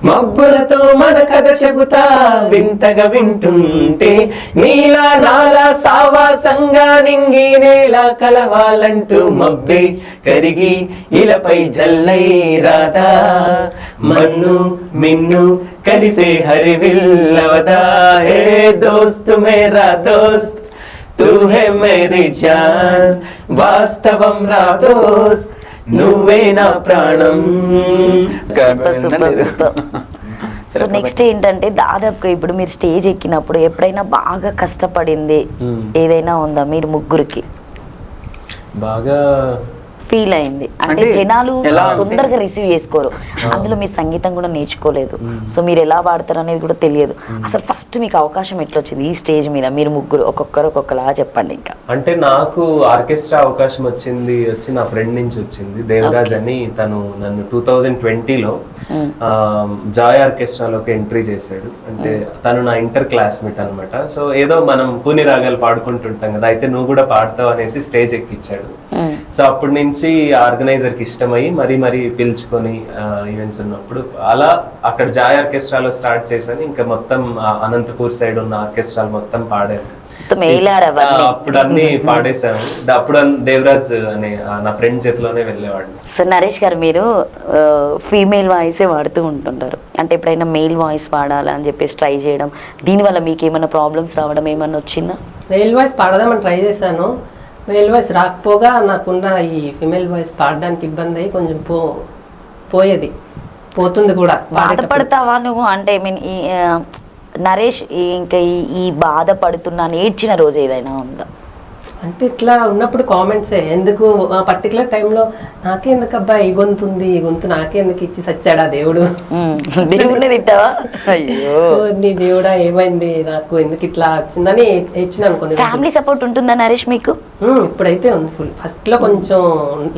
మబ్బులతో మన కథ చెబుతా వింతగా వింటుంటే, నీలా నాలా సావాసంగా నింగి నేలా కలవాలంటూ మబ్బే కరిగి ఇలపై జల్లై రాదా, మన్ను మిన్ను కలిసే హరివిల్లవదా, హే దోస్త్ మేరా దోస్త్ తూ హే మేరీ జాన్, వాస్తవం రా దోస్త్ నువ్వే నా ప్రాణం. సో నెక్స్ట్ ఏంటంటే దాదాపుగా ఇప్పుడు మీరు స్టేజ్ ఎక్కినప్పుడు ఎప్పుడైనా బాగా కష్టపడింది ఏదైనా ఉందా మీరు ముగ్గురికి? బాగా ఫీల్ అయింది అంటే అంటే జనాలు ఎలా అంటే- తొందరగా రిసీవ్ చేసుకోరు. అందులో మీరు సంగీతం కూడా నేర్చుకోలేదు, సో మీరు ఎలా పాడతారు అనేది కూడా తెలియదు. అసలు ఫస్ట్ మీకు అవకాశం ఎట్లా వచ్చింది ఈ స్టేజ్ మీద? మీరు ముగ్గురు ఒక్కొక్కలా చెప్పండి. ఇంకా అంటే నాకు ఆర్కెస్ట్రా అవకాశం వచ్చి నా ఫ్రెండ్ నుంచి వచ్చింది, దేవరాజ్ అని. తను నన్ను 2020లో జాయ్ ఆర్కెస్ట్రాలోకి ఎంట్రీ చేశాడు. అంటే తను నా ఇంటర్ క్లాస్మేట్ అనమాట. సో ఏదో మనం కూని రాగాలు పాడుకుంటుంటాం కదా, అయితే నువ్వు కూడా పాడతావు అనేసి స్టేజ్ ఎక్కించాడు. సో అప్పటి నుంచి ఆర్గనైజర్ కి ఇష్టమై మరీ పిలుచుకొని ఈవెంట్స్ ఉన్నప్పుడు అలా అక్కడ జాయ్ ఆర్కెస్ట్రాలో స్టార్ట్ చేశాను. ఇంకా మొత్తం అనంతపూర్ సైడ్ ఉన్న ఆర్కెస్ట్రాలు మొత్తం పాడాను. అప్పుడు అన్ని పాడేశాను. అప్పుడు దేవరాజ్ అనే నా ఫ్రెండ్ చేతిలోనే వెళ్ళేవాడిని. సో నరేష్ గారు, మీరు ఫీమేల్ వాయిసే వాడుతూ ఉంటుంటారు, అంటే ఎప్పుడైనా మెయిల్ వాయిస్ వాడాలని చెప్పేసి ట్రై చేయడం, దీనివల్ల మీకు ఏమైనా ప్రాబ్లమ్స్ రావడం ఏమన్నా వచ్చిందా? మేల్ వాయిస్ పాడదామని ట్రై చేశాను. మేల్ వాయిస్ రాకపోగా నాకున్న ఈ ఫిమేల్ వాయిస్ పాడడానికి ఇబ్బంది అయ్యి కొంచెం పోయేది, పోతుంది కూడా. బాధపడతావా నువ్వు? అంటే ఐ మీన్ నరేష్ ఇంకా ఈ బాధపడుతున్నాను ఏడ్చిన రోజు ఏదైనా ఉందా? అంటే ఇట్లా ఉన్నప్పుడు కామెంట్సే, ఎందుకు ఆ పర్టికులర్ టైంలో నాకే ఎందుకు అబ్బా ఈ గొంతు ఉంది, ఈ గొంతు నాకే ఎందుకు ఇచ్చి సచ్చాడా దేవుడు, దేవుడిని తింటావా? అయ్యో నీ దేవుడా ఏమైంది నాకు, ఎందుకు ఇట్లా వచ్చిందని ఇచ్చినాను. కొన్ని ఫ్యామిలీ సపోర్ట్ ఉంటుందా నరేష్ మీకు? ఇప్పుడైతే ఉంది ఫుల్. ఫస్ట్ లో కొంచెం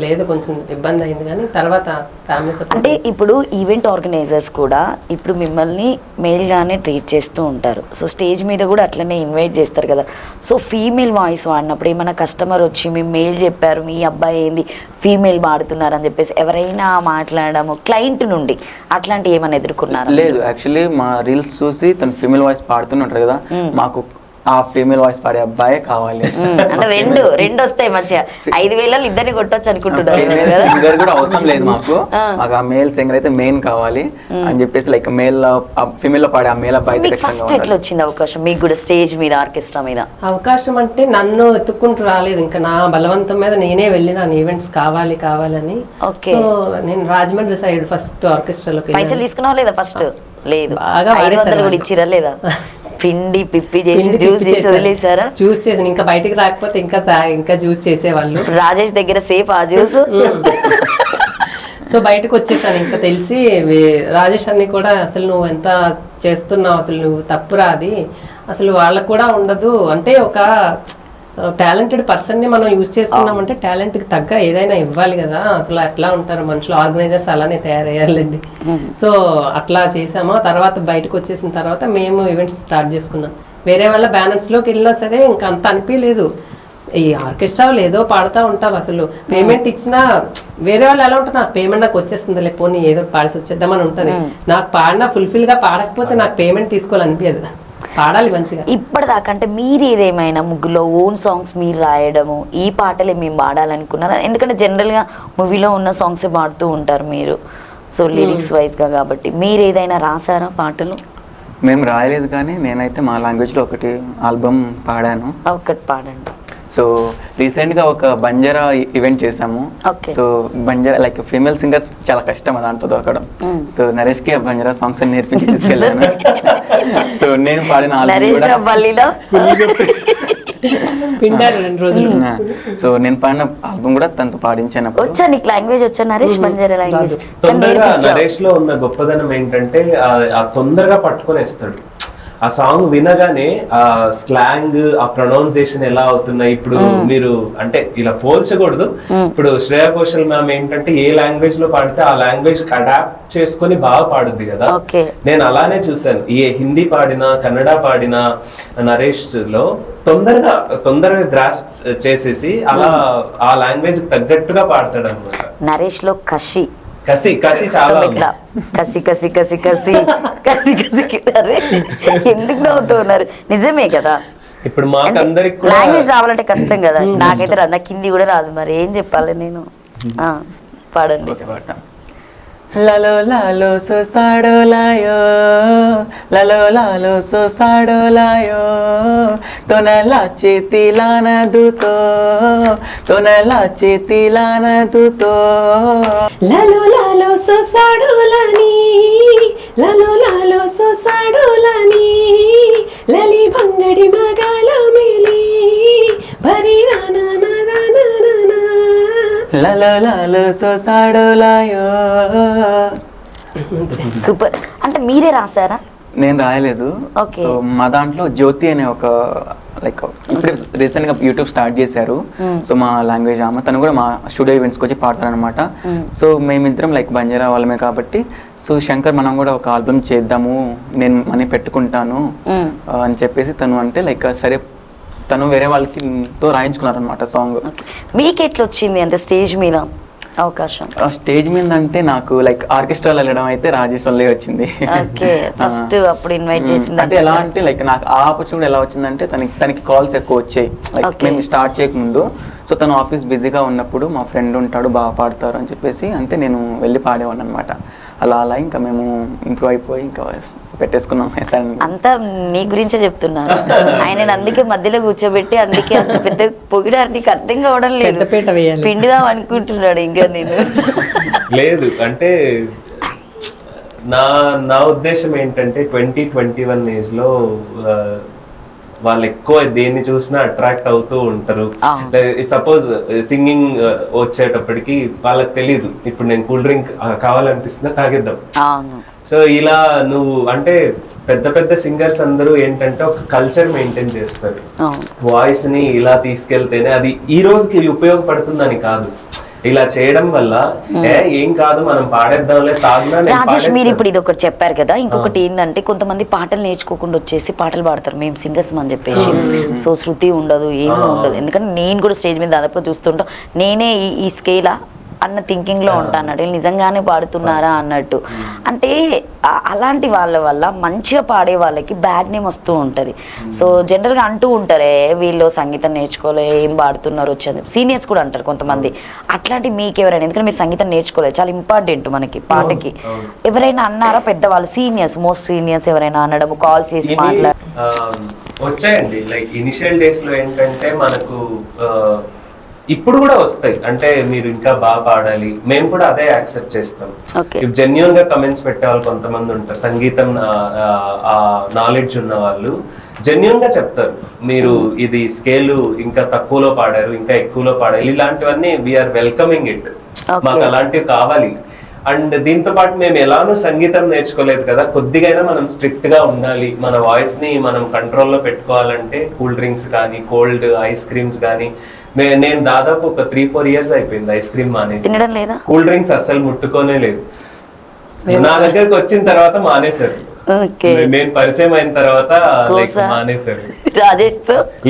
లేదు, కొంచెం ఇబ్బంది అయింది, కానీ తర్వాత ఫ్యామిలీ సపోర్ట్. అంటే ఇప్పుడు ఈవెంట్ ఆర్గనైజర్స్ కూడా ఇప్పుడు మిమ్మల్ని మేల్ గానే ట్రీట్ చేస్తూ ఉంటారు. సో స్టేజ్ మీద కూడా అట్లనే ఇన్వైట్ చేస్తారు కదా. సో ఫీమేల్ వాయిస్ వాడినప్పుడు ఏమైనా కస్టమర్ వచ్చి మేము మెయిల్ చెప్పారు మీ అబ్బాయి ఏంది ఫీమేల్ వాడుతున్నారు అని చెప్పేసి ఎవరైనా మాట్లాడము క్లయింట్ నుండి అట్లాంటి ఏమైనా ఎదుర్కొన్నారు? లేదు, యాక్చువల్లీ మా రీల్స్ చూసి తను ఫీమేల్ వాయిస్ పాడుతుంటారు కదా, మాకు ఆ ఫీమేల్ వాయిస్ పాడే అబ్బాయే కావాలి. అంటే రెండు వస్తాయి మంచిగా, 5,000 ఇద్దరిని కొట్టొచ్చు అనుకుంటున్నారు. సింగర్ కూడా అవసరం లేదు మాకు ఆ మేల్ సింగర్ అయితే మెయిన్ కావాలి అని చెప్పేసి లైక్ మేల్ ఫీమేల్ లో పాడే ఆ మేల్ అబ్బాయి అయితే ఫస్ట్ ఎట్లా వచ్చింది అవకాశం మీకు కూడా స్టేజ్ మీద ఆర్కెస్ట్రా మీద? అవకాశం అంటే నన్ను ఎత్తుక్కుంటూ రాలేదు, ఇంకా నా బలవంతం మీద నేనే వెళ్ళిన ఈవెంట్స్ కావాలని. సో నేను రాజమండ్రి సైడ్ ఫస్ట్ ఆర్కెస్ట్రాలోకి. పైసలు తీసుకున్నావా లేదా? ఫస్ట్ లేదు, బాగా 500 కూడా ఇచ్చిరా లేదా? పిండి పిప్పి చేసి జ్యూస్ చేసి వదిలేసారా? జ్యూస్ చేసి ఇంకా బయటికి రాకపోతే ఇంకా జ్యూస్ చేసేవాళ్ళు. రాజేష్ దగ్గర సేఫ్ ఆ జ్యూస్. సో బయటకు వచ్చేసాను ఇంకా తెలిసి. రాజేష్ అన్ని కూడా అసలు నువ్వు ఎంత చేస్తున్నావు, అసలు నువ్వు తప్పురా, అది అసలు వాళ్ళకు కూడా ఉండదు, అంటే ఒక టాలెంటెడ్ పర్సన్ని మనం యూజ్ చేసుకున్నామంటే టాలెంట్కి తగ్గ ఏదైనా ఇవ్వాలి కదా. అసలు అట్లా ఉంటారు మనుషులు, ఆర్గనైజర్స్ అలానే తయారయ్యాలండి. సో అట్లా చేసామా. తర్వాత బయటకు వచ్చేసిన తర్వాత మేము ఈవెంట్స్ స్టార్ట్ చేసుకున్నాం. వేరే వాళ్ళ బ్యానర్స్లోకి వెళ్ళినా సరే ఇంకా అంత అనిపించలేదు. ఈ ఆర్కెస్ట్రాలు ఏదో పాడుతూ ఉంటావు, అసలు పేమెంట్ ఇచ్చినా వేరే వాళ్ళు ఎలా ఉంటారు, నాకు పేమెంట్ నాకు వచ్చేస్తుంది లేకపోతే ఏదో పాడిసి వచ్చేద్దామని ఉంటుంది. నాకు పాడినా ఫుల్ఫిల్గా పాడకపోతే నాకు పేమెంట్ తీసుకోవాలనిపించదు, పాడాలి మంచిగా. ఇప్పటిదాకా అంటే మీరు ఏదేమైనా ముగ్గులో ఓన్ సాంగ్స్ మీరు రాయడము, ఈ పాటలే మేము పాడాలనుకున్నారా? ఎందుకంటే జనరల్గా మూవీలో ఉన్న సాంగ్సే పాడుతూ ఉంటారు మీరు, సో లిరిక్స్ వైజ్గా, కాబట్టి మీరు ఏదైనా రాసారా పాటలు? మేము రాయలేదు, కానీ నేనైతే మా లాంగ్వేజ్లో ఒకటి ఆల్బమ్ పాడాను. ఒకటి పాడండి. సో రీసెంట్గా ఒక బంజారా ఈవెంట్ చేసాము. So Banjara like female singers చాలా కష్టం దాంట్లో దొరకడం. సో నరేష్కి ఆ బంజారా సాంగ్స్ అని నేర్పించి తీసుకెళ్ళాను. సో నేను పాడిన సో నేను పాడిన ఆల్బమ్ కూడా తనతో పాడించాను. వచ్చా నీకు లాంగ్వేజ్ వచ్చా నరేష్? బంజారా లాంగ్వేజ్. తొందరగా నరేష్ లో ఉన్న గొప్పదనం ఏంటంటే ఆ తొందరగా పట్టుకొనేస్తాడు. ఆ సాంగ్ వినగానే ఆ స్లాంగ్, ఆ ప్రొనౌన్సియేషన్ ఎలా అవుతున్నాయి. ఇప్పుడు మీరు అంటే ఇలా పోల్చకూడదు. ఇప్పుడు శ్రేయా ఘోషల్ మ్యామ్ ఏంటంటే ఏ లాంగ్వేజ్ లో పాడితే ఆ లాంగ్వేజ్ అడాప్ట్ చేసుకొని బాగా పాడుద్ది కదా. నేను అలానే చూసాను. ఏ హిందీ పాడినా కన్నడ పాడినా నరేష్ లో తొందరగా గ్రాస్ప్ చేసేసి అలా ఆ లాంగ్వేజ్ తగ్గట్టుగా పాడతాడు అనమాట. నరేష్ లో కసి చాలా ఎందుకు నవ్వుతున్నారు? నిజమే కదా. ఇప్పుడు మాకందరికి లాంగ్వేజ్ రావాలంటే కష్టం కదా. నాకైతే రాదు, నాకు హిందీ కూడా రాదు, మరి ఏం చెప్పాలి నేను? పాడండి. లాలో లాలో సో సాడో లాయో, లాలో లాలో సో సాడో లాయో, తొనలా చేతిలాన దూతో, తొనలా చేతిలాన దూతో. లాలో లాలో సో సాడోలాని, లాలో లాలో సో సాడోలాని, లలి భంగడి మగాల మేలి భరి రానా నా నా నా నా సాడోలాయో. సూపర్. అంటే మీరే రాసారా? నేను రాయలేదు. Okay. సో మా దాంట్లో జ్యోతి అనే ఒక లైక్ ఇప్పుడు రీసెంట్ గా యూట్యూబ్ స్టార్ట్ చేశారు. సో మా లాంగ్వేజ్ ఆమె, తను కూడా మా స్టూడియో ఈవెంట్స్కి వచ్చి పాడతారనమాట. సో మేమిద్దరం లైక్ బంజారా వాళ్ళమే కాబట్టి, సో శంకర్ మనం కూడా ఒక ఆల్బమ్ చేద్దాము, నేను మనీ పెట్టుకుంటాను అని చెప్పేసి తను అంటే లైక్ సరే తను వేరే వాళ్ళకి తో రాయించుకున్నారనమాట సాంగ్. మీకు ఎట్లా వచ్చింది అంటే స్టేజ్ మీద అవకాశం? స్టేజ్ మీద అంటే నాకు లైక్ ఆర్కెస్ట్రాలో వెళ్ళడం అయితే రాజేష్ వల్లే వచ్చింది. ఓకే, ఫస్ట్ అప్పుడు ఇన్వైట్ చేసింది అంటే ఎలా అంటే లైక్ నాకు ఆ ఆపర్చునిటీ ఎలా వచ్చిందంటే తనకి కాల్స్ ఎక్కువ వచ్చాయి లైక్ మేము స్టార్ట్ చేయకముందు. సో తను ఆఫీస్ బిజీగా ఉన్నప్పుడు మా ఫ్రెండ్ ఉంటాడు బాగా పాడతారు అని చెప్పేసి అంటే నేను వెళ్ళి పాడేవాడిని అనమాట. అలా అలా ఇంకా మేము ఇంప్రూవ్ అయిపోయి ఇంకా పెట్టేసుకున్నాం. అంతా నీ గురించే చెప్తున్నారు. ఆయన అందుకే మధ్యలో కూర్చోబెట్టి అందుకే అంత పెద్ద పొగిడారు. నీకు అర్థం కావడం లేదు, పెద్దపీట వేయాలి. పిండిదాం అనుకుంటున్నాడు ఇంకా నేను. లేదు అంటే నా ఉద్దేశం ఏంటంటే 20-21 ఏజ్ లో వాళ్ళు ఎక్కువ దేన్ని చూసినా అట్రాక్ట్ అవుతూ ఉంటారు. సపోజ్ సింగింగ్ వచ్చేటప్పటికి వాళ్ళకి తెలియదు ఇప్పుడు నేను కూల్ డ్రింక్ కావాలనిపిస్తుందా తాగిద్దాం. సో ఇలా నువ్వు అంటే పెద్ద పెద్ద సింగర్స్ అందరూ ఏంటంటే ఒక కల్చర్ మెయింటైన్ చేస్తారు. వాయిస్ ని ఇలా తీసుకెళ్తేనే అది ఈ రోజుకి ఉపయోగపడుతుందని కాదు, ఇలా చేయడం వల్ల ఏం కాదు మనం పాడేద్దాంలే తాగినా. రాజేష్, మీరు ఇప్పుడు ఇది ఒకటి చెప్పారు కదా, ఇంకొకటి ఏంటంటే కొంతమంది పాటలు నేర్చుకోకుండా వచ్చేసి పాటలు పాడతారు మేము సింగర్స్ అని చెప్పేసి. సో శృతి ఉండదు, ఏమీ ఉండదు. ఎందుకంటే నేను కూడా స్టేజ్ మీద దాదాపు చూస్తుంటా, నేనే ఈ స్కేలా అన్న థింకింగ్లో ఉంటాను. వీళ్ళు నిజంగానే పాడుతున్నారా అన్నట్టు. అంటే అలాంటి వాళ్ళ వల్ల మంచిగా పాడే వాళ్ళకి బ్యాడ్ నేమ్ వస్తూ ఉంటుంది. సో జనరల్గా అంటూ ఉంటారే వీళ్ళు సంగీతం నేర్చుకోలే ఏం పాడుతున్నారు వచ్చేది, సీనియర్స్ కూడా అంటారు కొంతమంది. అట్లాంటి మీకు ఎవరైనా, ఎందుకంటే మీరు సంగీతం నేర్చుకోలేదు, చాలా ఇంపార్టెంట్ మనకి పాటకి, ఎవరైనా అన్నారా పెద్దవాళ్ళు సీనియర్స్, మోస్ట్ సీనియర్స్ ఎవరైనా అనడం, కాల్ చేసి మాట్లాడ వచ్చాయండి. లైక్ ఇనిషియల్ డేస్ లో ఏంటంటే మనకు ఇప్పుడు కూడా వస్తాయి, అంటే మీరు ఇంకా బాగా పాడాలి, మేము కూడా అదే యాక్సెప్ట్ చేస్తాం. జెన్యూన్ గా కమెంట్స్ పెట్టే వాళ్ళు కొంతమంది ఉంటారు, సంగీతం నాలెడ్జ్ ఉన్న వాళ్ళు జెన్యూన్ గా చెప్తారు మీరు ఇది స్కేల్ ఇంకా తక్కువలో పాడారు, ఇంకా ఎక్కువలో పాడాలి, ఇలాంటివన్నీ వీఆర్ వెల్కమింగ్ ఇట్. మాకు అలాంటివి కావాలి. అండ్ దీంతో పాటు మేము ఎలానో సంగీతం నేర్చుకోలేదు కదా, కొద్దిగైనా మనం స్ట్రిక్ట్ గా ఉండాలి, మన వాయిస్ ని మనం కంట్రోల్లో పెట్టుకోవాలంటే కూల్ డ్రింక్స్ కానీ కోల్డ్ ఐస్ క్రీమ్స్ కానీ, నేను దాదాపు ఒక 3-4 years అయిపోయింది ఐస్ క్రీమ్ మానేసి, కూల్ డ్రింక్స్ అస్సలు ముట్టుకోనే లేదు. నా దగ్గరకు వచ్చిన తర్వాత మానేశారు, నేను పరిచయం అయిన తర్వాత మానేశారు.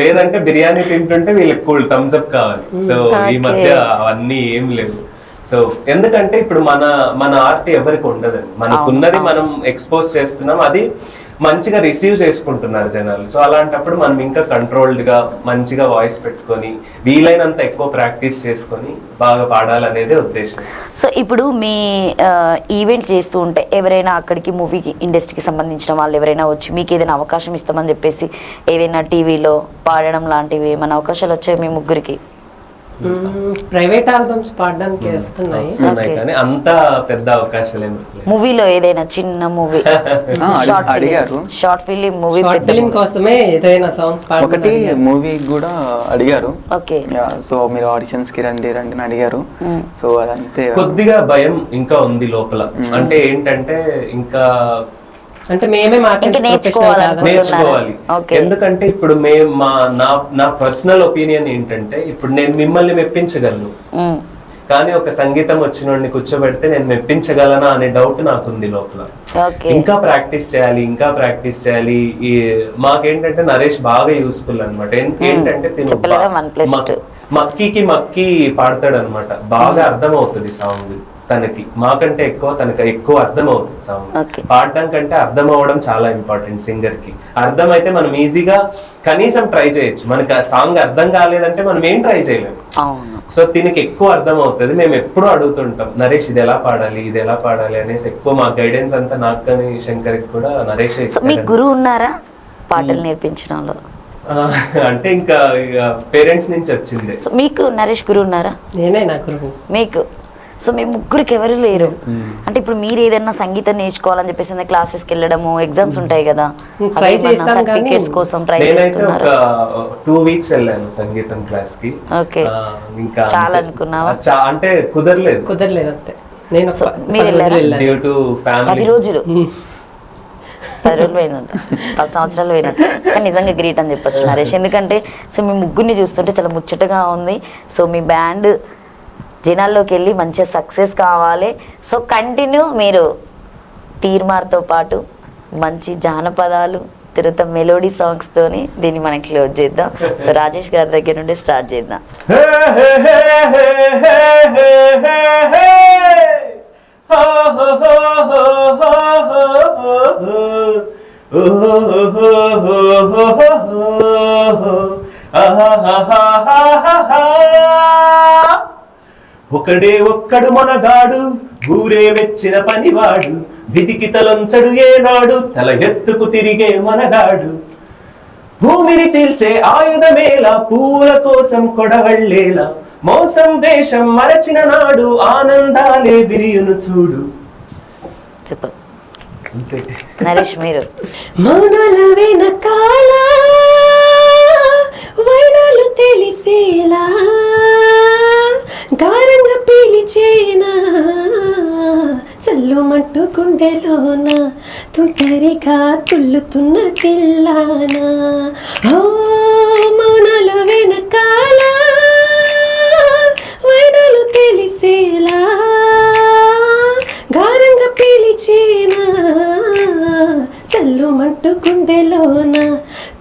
లేదంటే బిర్యానీ తింటుంటే వీళ్ళకి కూల్ థమ్స్ అప్ కావాలి. సో ఈ మధ్య అవన్నీ ఏం లేవు. సో ఎందుకంటే ఇప్పుడు మన ఆర్ట్ ఎవరికి ఉండదండి, మనకున్నది మనం ఎక్స్పోజ్ చేస్తున్నాం, అది మంచిగా రిసీవ్ చేసుకుంటున్నారు జనాలు. సో అలాంటప్పుడు మనం ఇంకా కంట్రోల్డ్ గా మంచిగా వాయిస్ పెట్టుకొని వీలైనంత ఎక్కువ ప్రాక్టీస్ చేసుకొని బాగా పాడాలనేదే ఉద్దేశం. సో ఇప్పుడు మీ ఈవెంట్ చేస్తూ ఉంటే ఎవరైనా అక్కడికి మూవీ ఇండస్ట్రీకి సంబంధించిన వాళ్ళు ఎవరైనా వచ్చి మీకు ఏదైనా అవకాశం ఇస్తామని చెప్పేసి ఏదైనా టీవీలో పాడడం లాంటివి ఏమైనా అవకాశాలు వచ్చాయి మీ ముగ్గురికి? ప్రైవేట్ ఆల్బమ్స్ పాడడానికి వస్తున్నాయి కానీ అంత పెద్ద అవకాశాలు ఏమి. మూవీలో ఏదైనా చిన్న movie, short film movie, film కోసమే ఏదైనా సాంగ్స్ పాడడం. ఒకటి మూవీ కూడా అడిగారు. ఓకే. సో మీరు ఆడిషన్స్ కి రండి రండి అని అడిగారు. సో అదంతే. కొద్దిగా భయం ఇంకా ఉంది లోపల, అంటే ఏంటంటే ఇంకా అంటే మేమే నేర్చుకోవాలి. ఎందుకంటే ఇప్పుడు నా పర్సనల్ ఒపీనియన్ ఏంటంటే ఇప్పుడు నేను మిమ్మల్ని మెప్పించగలను, కానీ ఒక సంగీతం వచ్చిన వాడిని కూర్చోబెడితే నేను మెప్పించగలనా అనే డౌట్ నాకుంది లోపల. ఇంకా ప్రాక్టీస్ చేయాలి. మాకేంటంటే నరేష్ బాగా యూస్ఫుల్ అనమాట. ఏంటంటే మక్కి పాడతాడు అనమాట, బాగా అర్థం అవుతుంది సాంగ్ తనకి, మాకంటే తనకి ఎక్కువ అర్థం అవుతుంది సాంగ్. పాడడం కంటే అర్థం అవ్వడం చాలా ఇంపార్టెంట్ సింగర్ కి. అర్థం అయితే మనం ఈజీగా కనీసం ట్రై చేయొచ్చు, మనకి ఆ సాంగ్ అర్థం కాలేదంటే మనం ఏం ట్రై చేయలేము. సో దీనికి ఎక్కువ అర్థం అవుతుంది. మేము ఎప్పుడూ అడుగుతుంటాం నరేష్ ఇది ఎలా పాడాలి అనేసి. ఎక్కువ మా గైడెన్స్ అంతా నాకు కానీ శంకర్కి కూడా నరేష్. మీకు గురువు ఉన్నారా పాటలు నేర్పించడంలో? అంటే ఇంకా పేరెంట్స్ నుంచి వచ్చింది. మీకు నరేష్ గురువు ఉన్నారా? నేనే నా గురువు. మీకు సో మీ ముగ్గురికి ఎవరు లేరు. అంటే ఇప్పుడు మీరు ఏదైనా సంగీతం నేర్చుకోవాలని చెప్పేసి క్లాసెస్కి వెళ్ళడము, ఎగ్జామ్స్ ఉంటాయి కదా, ట్రై చేస్తాం కానీ సర్టిఫికేట్స్ కోసం ట్రై నేనైతే చేస్తున్నారు. ఒక 2 weeks వెళ్ళాను సంగీతం క్లాస్ కి. ఓకే, ఇంకా చాలా అనుకున్నావా? అంటే కుదరలేదు కుదరలేదు అంతే. నేను So, మీరు వెళ్ళారా? Due to 10 family. రోజులు 10 రోజులు పోయినట్టు, 10 సంవత్సరాలు పోయినట్టు. కానీ నిజంగా గ్రేట్ అని చెప్పొచ్చు నరేష్, ఎందుకంటే సో మీ ముగ్గురిని చూస్తుంటే చాలా ముచ్చటగా ఉంది. సో మీ బ్యాండ్ జనాల్లోకి వెళ్ళి మంచిగా సక్సెస్ కావాలి. సో కంటిన్యూ మీరు తీర్మార్తో పాటు మంచి జానపదాలు తిరుత మెలోడీ సాంగ్స్ తోని దీన్ని మనం క్లోజ్ చేద్దాం. సో రాజేష్ గారి దగ్గర నుండి స్టార్ట్ చేద్దాం. ఒకడే ఒక్కడు మనగాడు, ఊరే మెచ్చిన పనివాడు, విధికి తలంచడు ఏనాడు, తల ఎత్తుకు తిరిగే మనగాడు. భూమిని చీల్చే ఆయుధమేలా, పూల కోసం కొడవళ్ళేలా, మోసం వేషం మరచిన నాడు, ఆనందాలే విరియును చూడు. చెప్పు నరేష్ మీరు. మౌనాల వెనకాల వైనాలు తెలిసేలా, గారంగా పిలిచేనా చల్లుమంటూ గుండెలోన, తుంటరిగా తుల్లుతున్న తిల్లానా. ఓ మౌనాల వెనకాల వైనాలు తెలిసేలా, గారంగా పిలిచేనా చల్లుమంటూ గుండెలోన,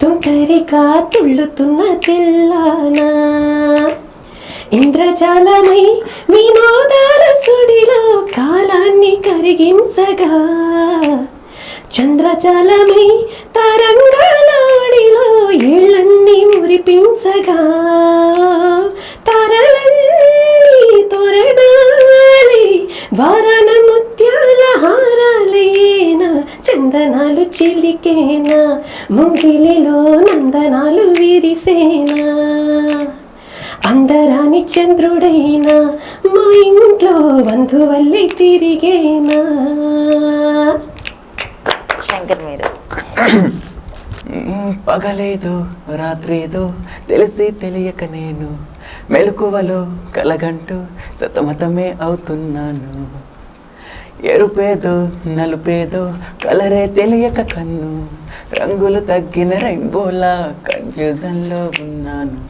తుంటరిగా తుల్లుతున్న తిల్లానా. ఇంద్రజాలమై వినోదాల సుడిలో కాలాన్ని కరిగించగా, చంద్రజాలమై తరంగాలోడిలో ఏళ్ళన్నీ మురిపించగా, తారలన్నీ తోరణాలి వారాన ముత్యాల హారాలేనా, చందనాలు చిలికేనా, ముంగిలిలో నందనాలు విరిసేనా. అందరాని చంద్రుడైనా మా ఇంట్లో బంధువల్లి తిరిగేనా. శంకర్ మీరు. పగలేదో రాత్రేదో తెలిసి తెలియక నేను మెలకువలో కలగంటూ సతమతమే అవుతున్నాను. ఎరుపేదో నలుపేదో కలరే తెలియక కన్ను, రంగులు తగ్గిన రెయిన్బోలా కన్ఫ్యూజన్లో ఉన్నాను.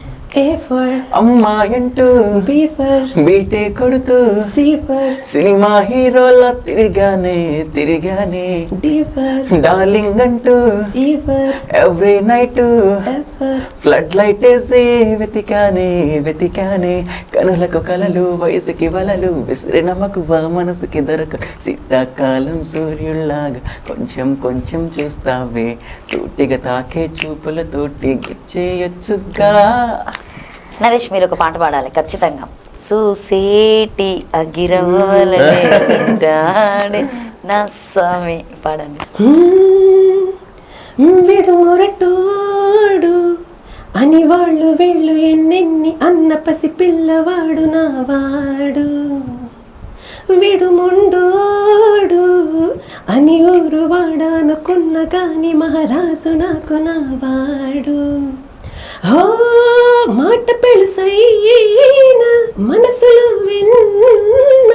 A for అమ్మాయంటూ B for బీటే కొడుతూ C for సినిమా హీరోలా తిరిగానే D for డార్లింగ్ అంటూ E for every night F for flood light వేసి వెతికానే కనులకు కలలు వయసుకి వలలు విసిరిన మక్కువ మనసుకి దొరక శీతాకాలం సూర్యుల్లాగా కొంచెం కొంచెం చూస్తావే సూటిగా తాకే చూపులతోటి గుచ్చేయొచ్చుగా. నరేష్ మీరు ఒక పాట పాడాలి ఖచ్చితంగా. సుసేటి అగిరవలే నా స్వామి పాడండి. విడుమురటోడు అని వాళ్ళు వీళ్ళు ఎన్నెన్ని అన్న పసి పిల్లవాడు నావాడు, విడుముండోడు అని ఊరు వాడనుకున్న గాని మహారాజు నాకు నావాడు. ఓ మాట పెళుసైనా మనసులో విన్న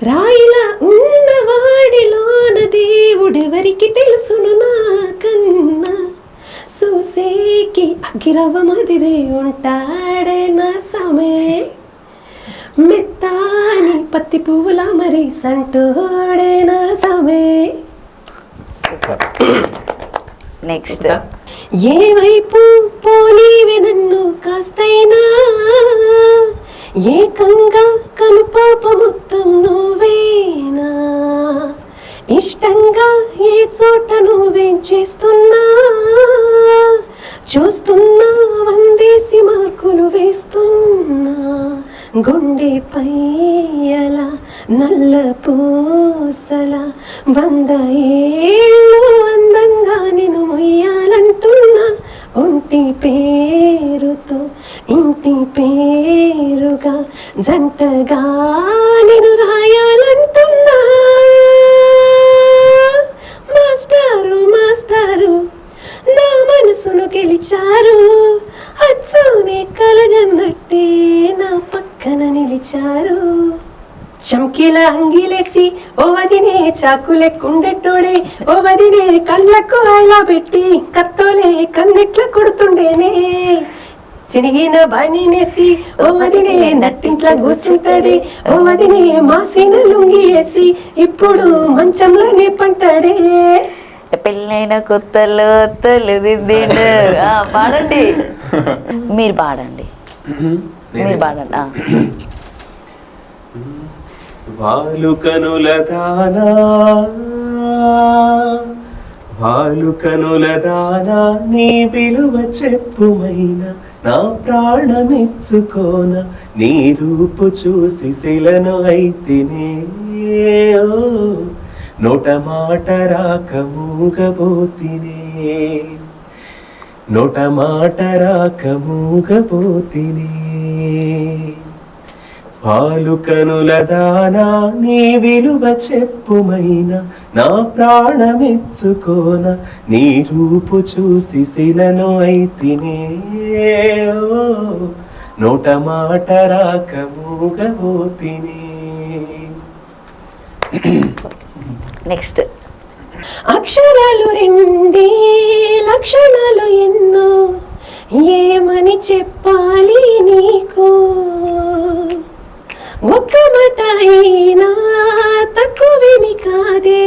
రాయిలా ఉన్నవాడిలోన దేవుడెవరికి తెలుసును నాకన్నా, చూసేకి అగిరవ మదిరే ఉంటాడే నా సమే, మెత్తాని పత్తి పువ్వుల మరి సంటోడే నా సమే. నెక్స్ట్. ఏ వైపు పోనీవే నన్ను కాస్తైనా, ఏకంగా కనుపాప మొత్తం నువ్వేనా, ఇష్టంగా ఏ చోట నువ్వేం చేస్తున్నా, చూస్తున్నా వందేసి మార్కులు వేస్తున్నా, గుండె పైయల నల్ల పూసల 100 ఏళ్ళు అందంగా నేను మొయ్యాలంటున్నా, ఒంటి పేరుతో ఇంటి పేరుగా జంటగా నేను రాయాలంటున్నా. మాస్టారు మాస్టారు నా మనసును గెలిచారు, అచ్చోనే కలగన్నట్టే నా పక్కన నిలిచారు. చమ్కీల అంగిలేసి ఓ వదినే చాకులెక్కుండెట్టోడే, ఓ వదినే కళ్ళకు అలా పెట్టి కత్తోలే కన్నెట్ల కొడుతుండేనే. చినిగిన బనీనేసి ఓ వదినే నట్టింట్ల కూర్చుంటాడే, ఓ వదినే మాసిన లుంగి వేసి ఇప్పుడు మంచంలోనే పంటాడే. పెళ్ళైన కొత్తలో తొలిదిద్దిండు. పాడండి, మీరు పాడండి, మీరు పాడండి. వాలు కనుల దానా, వాలు కనుల దానా, నీ విలువ చెప్పుమైనా నా ప్రాణమిచ్చుకోన, నీ రూపు చూసి శిలను అయితినే. నోట మాట రాక మూగబోతినే, నోట మాట రాక మూగబోతినే. పాలు కనుల దానా, నీ విలువ చెప్పుమైనా నా ప్రాణమిచ్చుకోన, నీ రూపు చూసి శిలను అయితినే. నోట మాట రాక మూగబోతినే. నెక్స్ట్. అక్షరాలు రెండే లక్షణాలు ఎన్నో, ఏమని చెప్పాలి నీకు. ఒక్క మాట అయినా తక్కువేమి కాదే,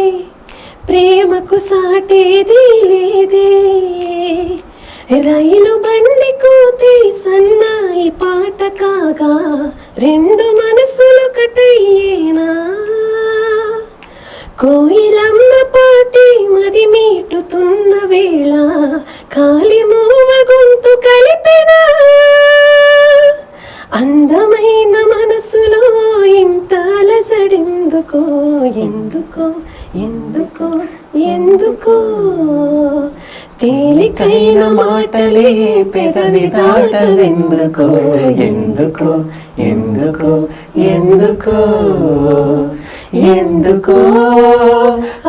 ప్రేమకు సాటేది లేదే. రైలు బండి కోతి సన్నాయి పాట కాగా, రెండు మనసులొకటయ్యేనా. కోయిలమ్మ పాటి మది మీటుతున్న వేళ, కాలి మూవ గొంతు కలిపినా. అందమైన మనసులో ఇంత అలసడెందుకో, ఎందుకో ఎందుకో ఎందుకో. తేలికైన మాటలే పెదవి దాటవెందుకో, ఎందుకో ఎందుకో ఎందుకో ఎందుకో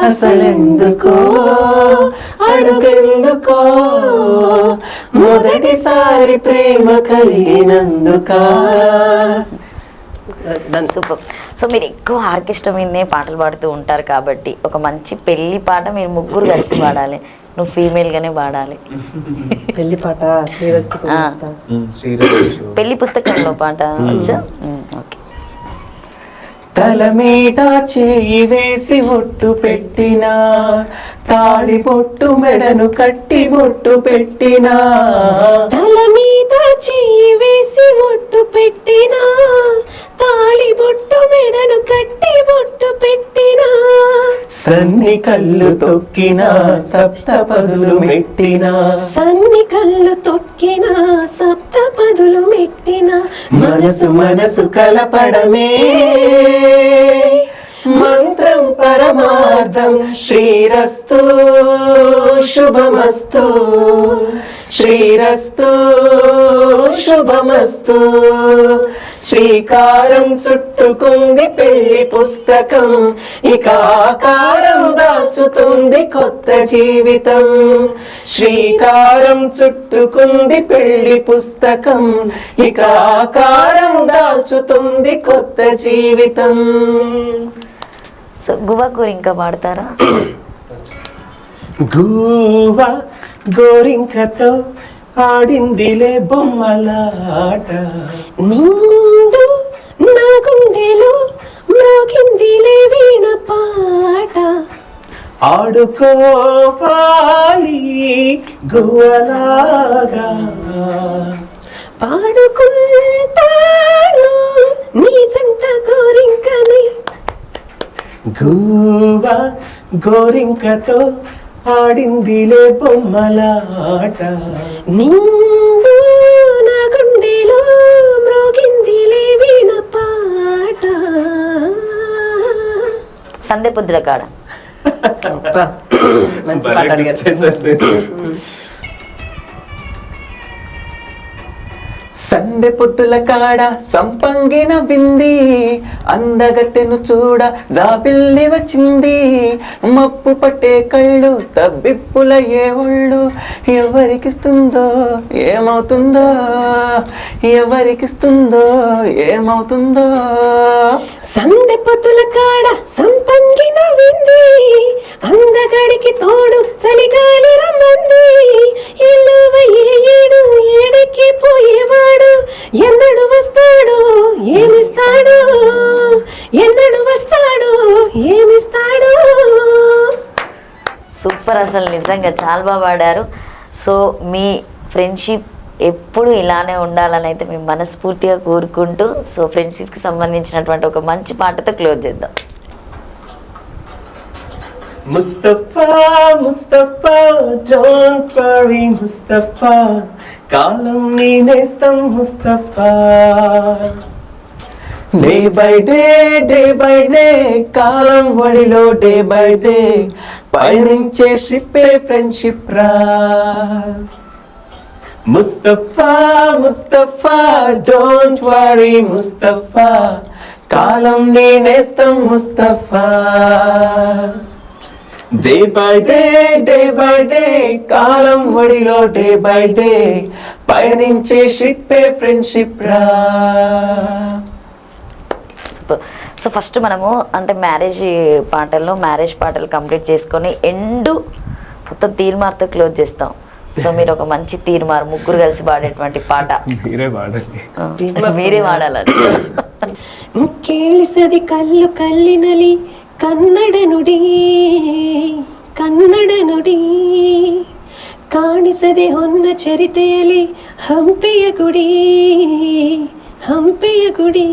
అసలెందుకో అడుగెందుకో, మొదటిసారి ప్రేమ కలిగినందుకా. సూపర్. సో మీరు ఎక్కువ ఆర్కెస్ట్రా మీదనే పాటలు పాడుతూ ఉంటారు కాబట్టి ఒక మంచి పెళ్లి పాట మీరు ముగ్గురు కలిసి పాడాలి. నువ్వు ఫీమేల్ గానే పాడాలి. పెళ్లి పాట శ్రీరస్తు చూపిస్తా. పెళ్లి పుస్తకంలో పాట వచ్చా? ఓకే. తల మీద చేయి వేసి ఒట్టు పెట్టినా, తాళి బొట్టు మెడను కట్టి బొట్టు పెట్టినా. తల మీద చెయ్యి వేసి ఒట్టు పెట్టినా, తాళి బొట్టు మెడను కట్టి బొట్టు పెట్టినా. సన్ని కళ్ళు తొక్కినా, సప్త పదులు మెట్టినా. సన్ని కళ్ళు తొక్కినా, సప్త పదులు మెట్టినా. మనసు మనసు కలపడమే మంత్రం పరమార్థం. శ్రీరస్తు శుభమస్తు, శ్రీరస్తు శుభమస్తు. శ్రీకారం చుట్టుకుంది పెళ్లి పుస్తకం, ఇక ఆకారం దాచుతుంది కొత్త జీవితం. శ్రీకారం చుట్టుకుంది పెళ్లి పుస్తకం, ఇక ఆకారం దాచుతుంది కొత్త జీవితం. సో గువా ఇంకా పాడతారా? గువా గోరింకతో ఆడిందిలే బొమ్మలాట, నిండు నా గుండెలో మ్రోగిందిలే వీణ పాట. ఆడుకోవాలి గువలాగా, పాడుకుంటాను నీ జంట గోరింకని. గువా గోరింకతో ఆడిందిలే బొమ్మలాట, నిండు నా గుండెలో మ్రోగిందిలే వీణ పాట. సందే పొద్దుల కాడ మంచి పాట అడిగారు. సందె పొద్దుల కాడ సంపంగిన వింది అందగత్తెను చూడ జాబిల్లి వచ్చింది మప్పు పట్టే కళ్ళు తబ్బిప్పుల ఏ ఒళ్ళు ఎవరికిస్తుందో ఏమవుతుందో ఎవరికిస్తుందో ఏమవుతుందో సందె పొద్దుల కాడ సంపంగిన వింది అందగడికి తోడు చలిగాలి రమ్మంది ఎల్లువ ఏడు ఏడికి పోయేవాడు ఎన్నడు వస్తాడు ఏమిస్తాడు ఎన్నడు వస్తాడు ఏమిస్తాడు. సూపర్, అసలు నిజంగా చాలా బాగా పాడారు. సో మీ ఫ్రెండ్షిప్ ఎప్పుడు ఇలానే ఉండాలని అయితే మేము మనస్ఫూర్తిగా కోరుకుంటూ, సో ఫ్రెండ్షిప్కి సంబంధించినటువంటి ఒక మంచి పాటతో క్లోజ్ చేద్దాం. ముస్తఫా ముస్తఫా డోంట్ వరీ ముస్తఫా కాలం నీ నేస్తం ముస్తఫా డే బై డే కాలం వడిలో డే బై డే పయనించే షిప్పే ఫ్రెండ్షిప్ రా. ముస్తఫా ముస్తఫా డోంట్ వరీ ముస్తఫా కాలం నీ నేస్తం ముస్తఫా డే బై డే కాలం వడిలో డే బై డే పయనించే షిప్పే ఫ్రెండ్షిప్ రా. సూపర్. సో ఫస్ట్ మనము అంటే మ్యారేజ్ పాటలు కంప్లీట్ చేసుకొని ఎండ్ మొత్తం తీర్మార్తో క్లోజ్ చేస్తాం. సో మీరు ఒక మంచి తీర్మార్ ముగ్గురు కలిసి పాడేటువంటి పాట మీరే పాడండి. మీరే పాడాలండి. ಕೇಳಿಸದೆ ಕಲ್ಲು ಕಲ್ಲಿನಲಿ ಕನ್ನಡ ನುಡಿ ಕನ್ನಡ ನುಡಿ ಕಾಣಿಸದೆ ಹೊನ್ನ ಚರಿತೆಯಲಿ ಹಂಪೆಯ ಗುಡಿ ಹಂಪೆಯ ಗುಡಿ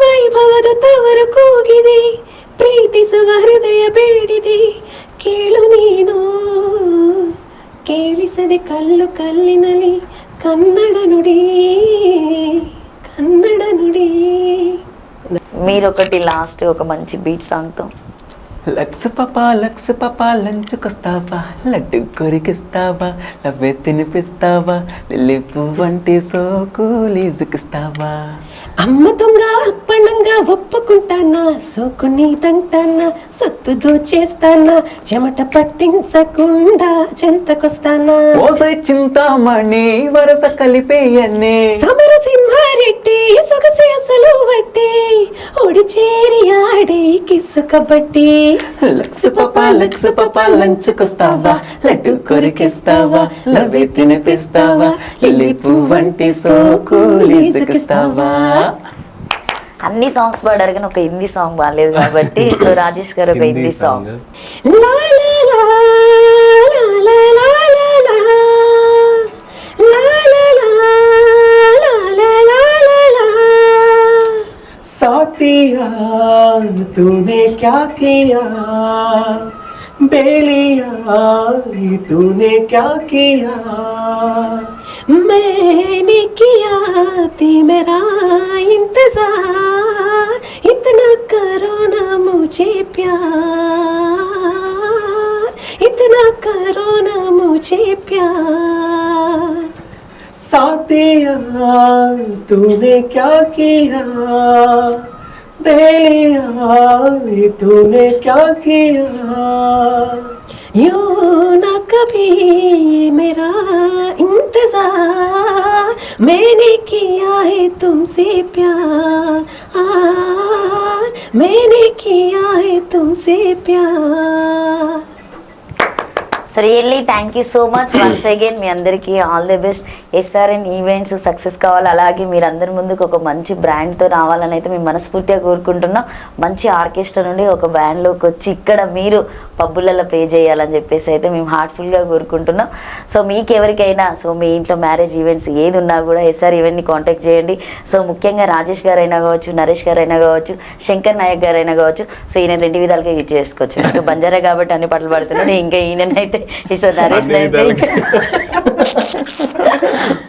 ವೈಭವದ ತವರು ಕೂಗಿದೆ ಪ್ರೀತಿಸುವ ಹೃದಯ ಬೇಡಿದೆ ಕೇಳು ನೀನು ಕೇಳಿಸದೆ ಕಲ್ಲು ಕಲ್ಲಿನಲಿ ಕನ್ನಡ ನುಡಿ కన్నడ నుడి. మీరు ఒకటి లాస్ట్ ఒక మంచి బీట్ సాంగ్తో. లక్స్ పాపా లంచుకొస్తావా లడ్డు కొరికిస్తావా లవ్వే తినిపిస్తావా లిల్లీ పువ్వంటి సోకులీజుకిస్తావా. అమ్మ దొంగ అప్పణంగా ఒప్పుకుంటానా సోకు నీదంటానా సత్తు దోచేస్తానా చెమట పట్టించకుండా చెంతకొస్తానా. ఓసై చింతామణి వరస కలిపేయన్నే సమర సింహారెడ్డి సొగసి అసలు వడ్డి ఒడి చేరి ఆడే కిస్సు కబడ్డీ. లక్స్ పాపా లంచుకొస్తావా లడ్డు కొరికిస్తావా లవ్వే తినిపిస్తావా లిల్లీ పువ్వంటి సోకులీజుకిస్తావా. అన్ని సాంగ్స్ పాడారు కానీ ఒక హిందీ సాంగ్ బాగాలేదు కాబట్టి సో రాజేష్ గారు ఒక హిందీ సాంగ్. లా లా లా లా లా లా లా లా లా లా లా లా లా. साथिया तूने क्या किया बेलिया तूने क्या किया मैंने किया थी मेरा इंतजार इतना करो ना मुझे प्यार इतना करो ना मुझे प्यार. साथिया तूने क्या किया बेलिया तूने क्या किया यूं ना कभी मेरा इंतजार मैंने किया है तुमसे प्यार मैंने किया है तुमसे प्यार. So really thank you so much once again. మీ అందరికీ all the best. SRN events success కావాలి, అలాగే మీరు అందరి ముందుకు ఒక మంచి బ్రాండ్తో రావాలని అయితే మేము మనస్ఫూర్తిగా కోరుకుంటున్నాం. మంచి ఆర్కెస్ట్రా నుండి ఒక బ్యాండ్లోకి వచ్చి ఇక్కడ మీరు పబ్బులలో ప్లే చేయాలని చెప్పేసి అయితే మేము హార్ట్ఫుల్గా కోరుకుంటున్నాం. సో మీకు ఎవరికైనా సో మీ ఇంట్లో మ్యారేజ్ ఈవెంట్స్ ఏది ఉన్నా కూడా ఎస్ఆర్ ఈవెంట్ని కాంటాక్ట్ చేయండి. సో ముఖ్యంగా రాజేష్ గారు అయినా కావచ్చు, నరేష్ గారు అయినా కావచ్చు, శంకర్ నాయక్ గారు అయినా కావచ్చు. సో ఈయన రెండు విధాలుగా యూజ్ చేసుకోవచ్చు. నాకు బంజారా కాబట్టి అన్ని పాటలు పాడుతున్నాడు, ఇంకా ఈయనైతే సో నరేష్ అయితే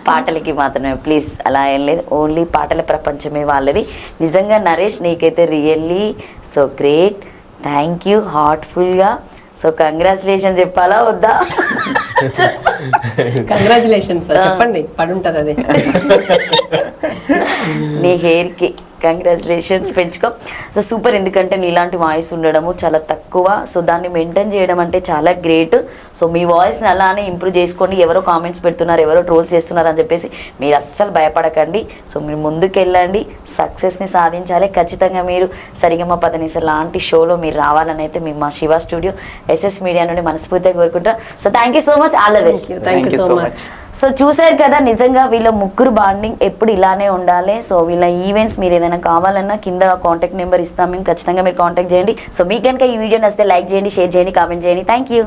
పాటలకి మాత్రమే ప్లీజ్ అలా ఏం లేదు, ఓన్లీ పాటల ప్రపంచమే వాళ్ళది. నిజంగా నరేష్ నీకైతే really so great, thank you హార్ట్ఫుల్గా. సో కంగ్రాచులేషన్ చెప్పాలా వద్దా? కంగ్రాచులేషన్స్ చెప్పండి పడుంటది అది. నీ హెయిర్కి కంగ్రాచులేషన్స్, పెంచుకో. సో సూపర్, ఎందుకంటే నీలాంటి వాయిస్ ఉండడము చాలా తక్కువ. సో దాన్ని మెయింటైన్ చేయడం అంటే చాలా గ్రేట్. సో మీ వాయిస్ని అలానే ఇంప్రూవ్ చేసుకోండి. ఎవరో కామెంట్స్ పెడుతున్నారు, ఎవరో ట్రోల్స్ చేస్తున్నారు అని చెప్పేసి మీరు అస్సలు భయపడకండి. సో మీరు ముందుకెళ్ళండి, సక్సెస్ని సాధించాలి. ఖచ్చితంగా మీరు సరిగమ పదనిస లాంటి షోలో మీరు రావాలని అయితే మేము మా శివ స్టూడియో ఎస్ఎస్ మీడియా నుండి మనస్ఫూర్తిగా కోరుకుంటాం. So thank you so much, all the best. Thank you so much. So చూసారు కదా, నిజంగా వీళ్ళ ముగ్గురు బాండింగ్ ఎప్పుడు ఇలానే ఉండాలి. సో వీళ్ళ ఈవెంట్స్ మీరు ఏదైనా కావాలన్నా కింద కాంటాక్ట్ నెంబర్ ఇస్తాం మేము, ఖచ్చితంగా మీరు కాంటాక్ట్ చేయండి. సో మీకు కనుక ఈ వీడియో నచ్చితే లైక్ చేయండి, షేర్ చేయండి, కామెంట్ చేయండి. Thank you.